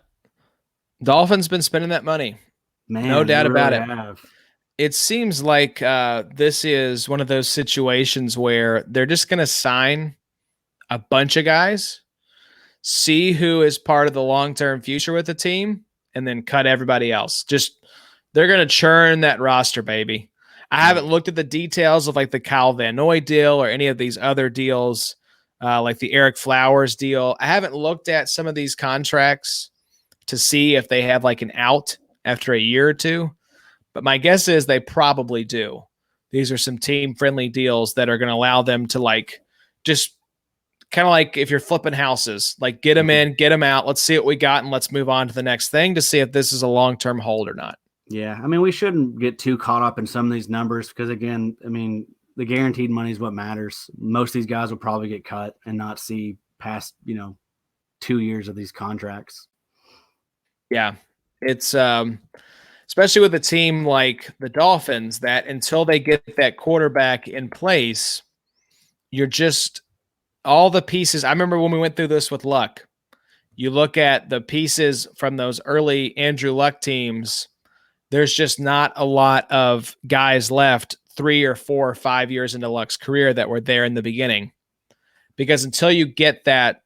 Dolphins been spending that money. Man, no doubt really about it. Have. It seems like this is one of those situations where they're just going to sign a bunch of guys, see who is part of the long-term future with the team, and then cut everybody else. Just they're going to churn that roster, baby. I haven't looked at the details of like the Kyle Van Noy deal or any of these other deals, like the Eric Flowers deal. I haven't looked at some of these contracts to see if they have like an out after a year or two, but my guess is they probably do. These are some team-friendly deals that are going to allow them to like just kind of like if you're flipping houses, like get them in, get them out. Let's see what we got, and let's move on to the next thing to see if this is a long-term hold or not. Yeah, I mean, we shouldn't get too caught up in some of these numbers because, again, I mean, the guaranteed money is what matters. Most of these guys will probably get cut and not see past, 2 years of these contracts. Yeah, it's especially with a team like the Dolphins that until they get that quarterback in place, you're just all the pieces. I remember when we went through this with Luck. You look at the pieces from those early Andrew Luck teams, there's just not a lot of guys left 3 or 4 or 5 years into Luck's career that were there in the beginning. Because until you get that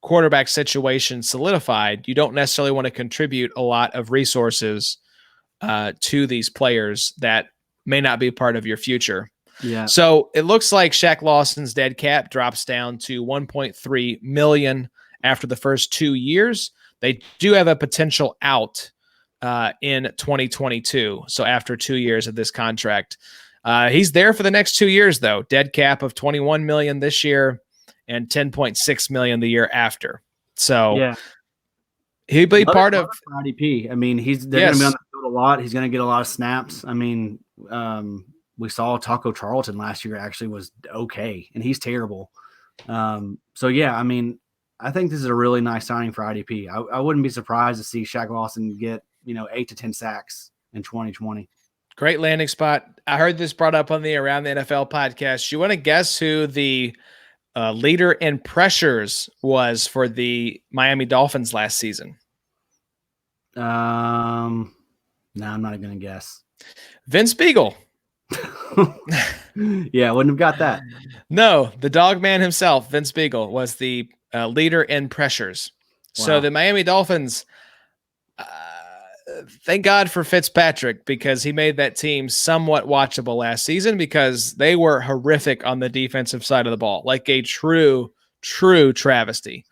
quarterback situation solidified, you don't necessarily want to contribute a lot of resources to these players that may not be part of your future. Yeah. So it looks like Shaq Lawson's dead cap drops down to $1.3 million after the first 2 years. They do have a potential out in 2022. So after 2 years of this contract, he's there for the next 2 years though. Dead cap of $21 million this year and $10.6 million the year after. So yeah, he'll be part of IDP. I mean, they're going to be on the field a lot. He's going to get a lot of snaps. I mean, we saw Taco Charlton last year actually was okay, and he's terrible. So yeah, I mean, I think this is a really nice signing for IDP. I wouldn't be surprised to see Shaq Lawson get 8 to 10 sacks in 2020. Great landing spot. I heard this brought up on the Around the NFL podcast. You want to guess who the leader in pressures was for the Miami Dolphins last season? No, I'm not going to guess. Vince Beagle. Yeah, wouldn't have got that. No, the dog man himself, Vince Beagle, was the leader in pressures. Wow. So the Miami Dolphins, thank God for Fitzpatrick, because he made that team somewhat watchable last season because they were horrific on the defensive side of the ball, like a true travesty.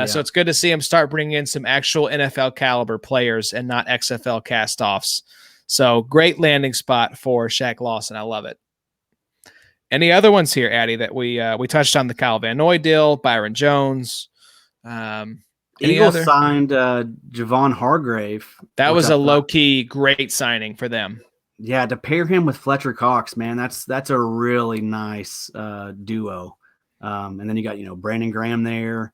So it's good to see him start bringing in some actual NFL caliber players and not XFL cast-offs. So great landing spot for Shaq Lawson. I love it. Any other ones here, Addy, that we touched on? The Kyle Van Noy deal, Byron Jones. Eagles signed Javon Hargrave. That was a low-key great signing for them. Yeah, to pair him with Fletcher Cox, man, that's a really nice duo. And then you got Brandon Graham there,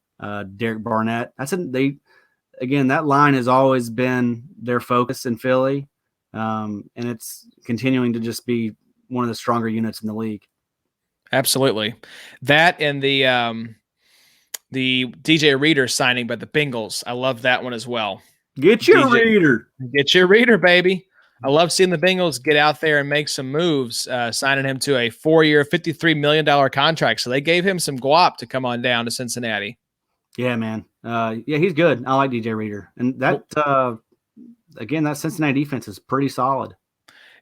Derek Barnett. That line has always been their focus in Philly. And it's continuing to just be one of the stronger units in the league. Absolutely. That and the DJ Reader signing by the Bengals. I love that one as well. Get your reader. Get your reader, baby. I love seeing the Bengals get out there and make some moves, signing him to a 4-year, $53 million contract. So they gave him some guap to come on down to Cincinnati. Yeah, man. Yeah, he's good. I like DJ Reader. And that, again, that Cincinnati defense is pretty solid.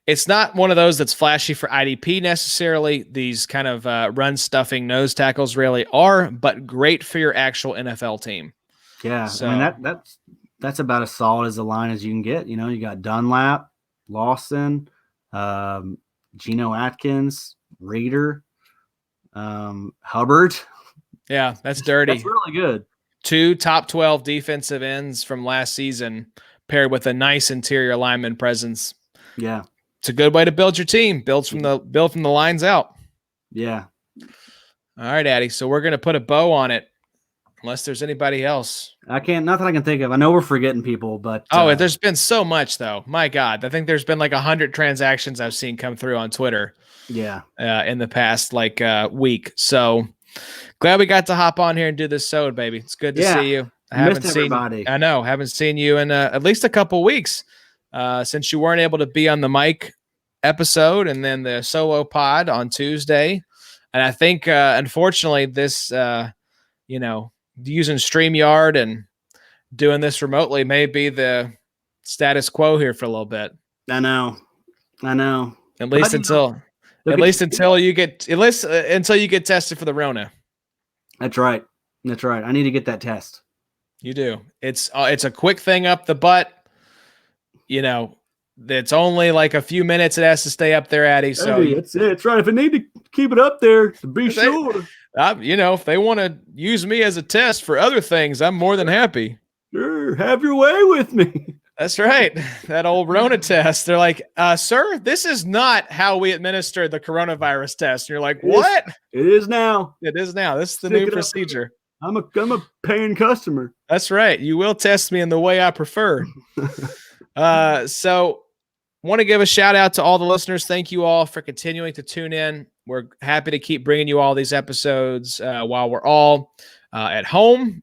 It's not one of those that's flashy for IDP necessarily. These kind of run-stuffing nose tackles really are, but great for your actual NFL team. Yeah, so, I mean, that's about as solid as the line as you can get. You know, you got Dunlap, Lawson, Geno Atkins, Reader, Hubbard. Yeah, that's dirty. That's really good. 2 top 12 defensive ends from last season paired with a nice interior lineman presence. Yeah. It's a good way to build your team. Build from the lines out. Yeah. All right, Addy. So we're going to put a bow on it unless there's anybody else. Nothing I can think of. I know we're forgetting people, but there's been so much though. My God. I think there's been like 100 transactions I've seen come through on Twitter. Yeah. In the past week. So glad we got to hop on here and do this sode, baby. It's good to see you. I haven't seen you in at least a couple weeks since you weren't able to be on the mic episode and then the solo pod on Tuesday. And I think, unfortunately, this, using StreamYard and doing this remotely may be the status quo here for a little bit. I know. At least until you get tested for the Rona. That's right. I need to get that test. You do. It's a quick thing up the butt. It's only like a few minutes. It has to stay up there, Addy. So it's right. If I need to keep it up there, to be sure. If they want to use me as a test for other things, I'm more than happy. Sure, have your way with me. That's right. That old Rona test. They're like, sir, this is not how we administer the coronavirus test. And you're like, what? It is now. It is now. This is the new procedure. I'm a paying customer. That's right. You will test me in the way I prefer. So want to give a shout out to all the listeners. Thank you all for continuing to tune in. We're happy to keep bringing you all these episodes while we're all at home,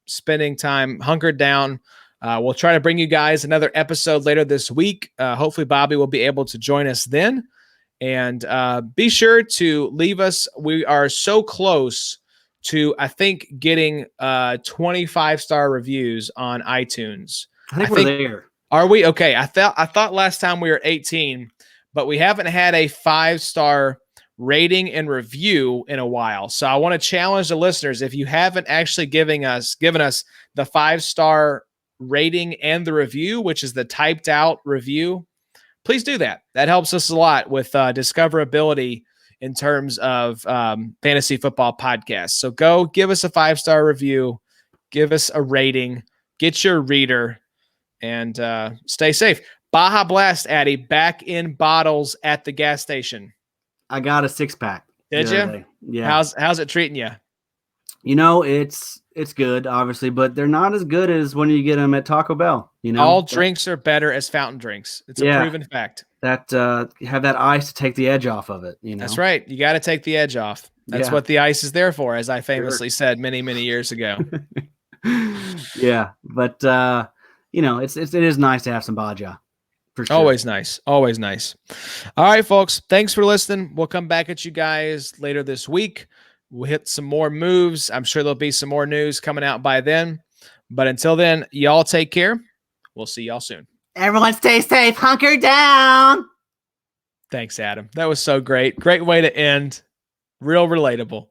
spending time hunkered down. We'll try to bring you guys another episode later this week. Hopefully Bobby will be able to join us then. And be sure to leave us. We are so close to, I think, getting 25-star reviews on iTunes. I think we're there. Are we? Okay. I thought last time we were at 18, but we haven't had a 5-star rating and review in a while. So I want to challenge the listeners. If you haven't actually given us the 5-star rating and the review, which is the typed out review, please do that. That helps us a lot with discoverability in terms of fantasy football podcasts. So go give us a 5-star review, give us a rating, get your reader, and stay safe. Baja Blast, Addy, back in bottles at the gas station. I got a 6-pack. Did you? Yeah. How's it treating you? It's good, obviously, but they're not as good as when you get them at Taco Bell. All drinks are better as fountain drinks. It's a proven fact. That have that ice to take the edge off of it. That's right. You got to take the edge off. That's what the ice is there for, as I famously said many, many years ago. Yeah, but it is nice to have some Baja. For sure. Always nice. Always nice. All right, folks. Thanks for listening. We'll come back at you guys later this week. We'll hit some more moves. I'm sure there'll be some more news coming out by then. But until then, y'all take care. We'll see y'all soon. Everyone stay safe. Hunker down. Thanks, Adam. That was so great. Great way to end. Real relatable.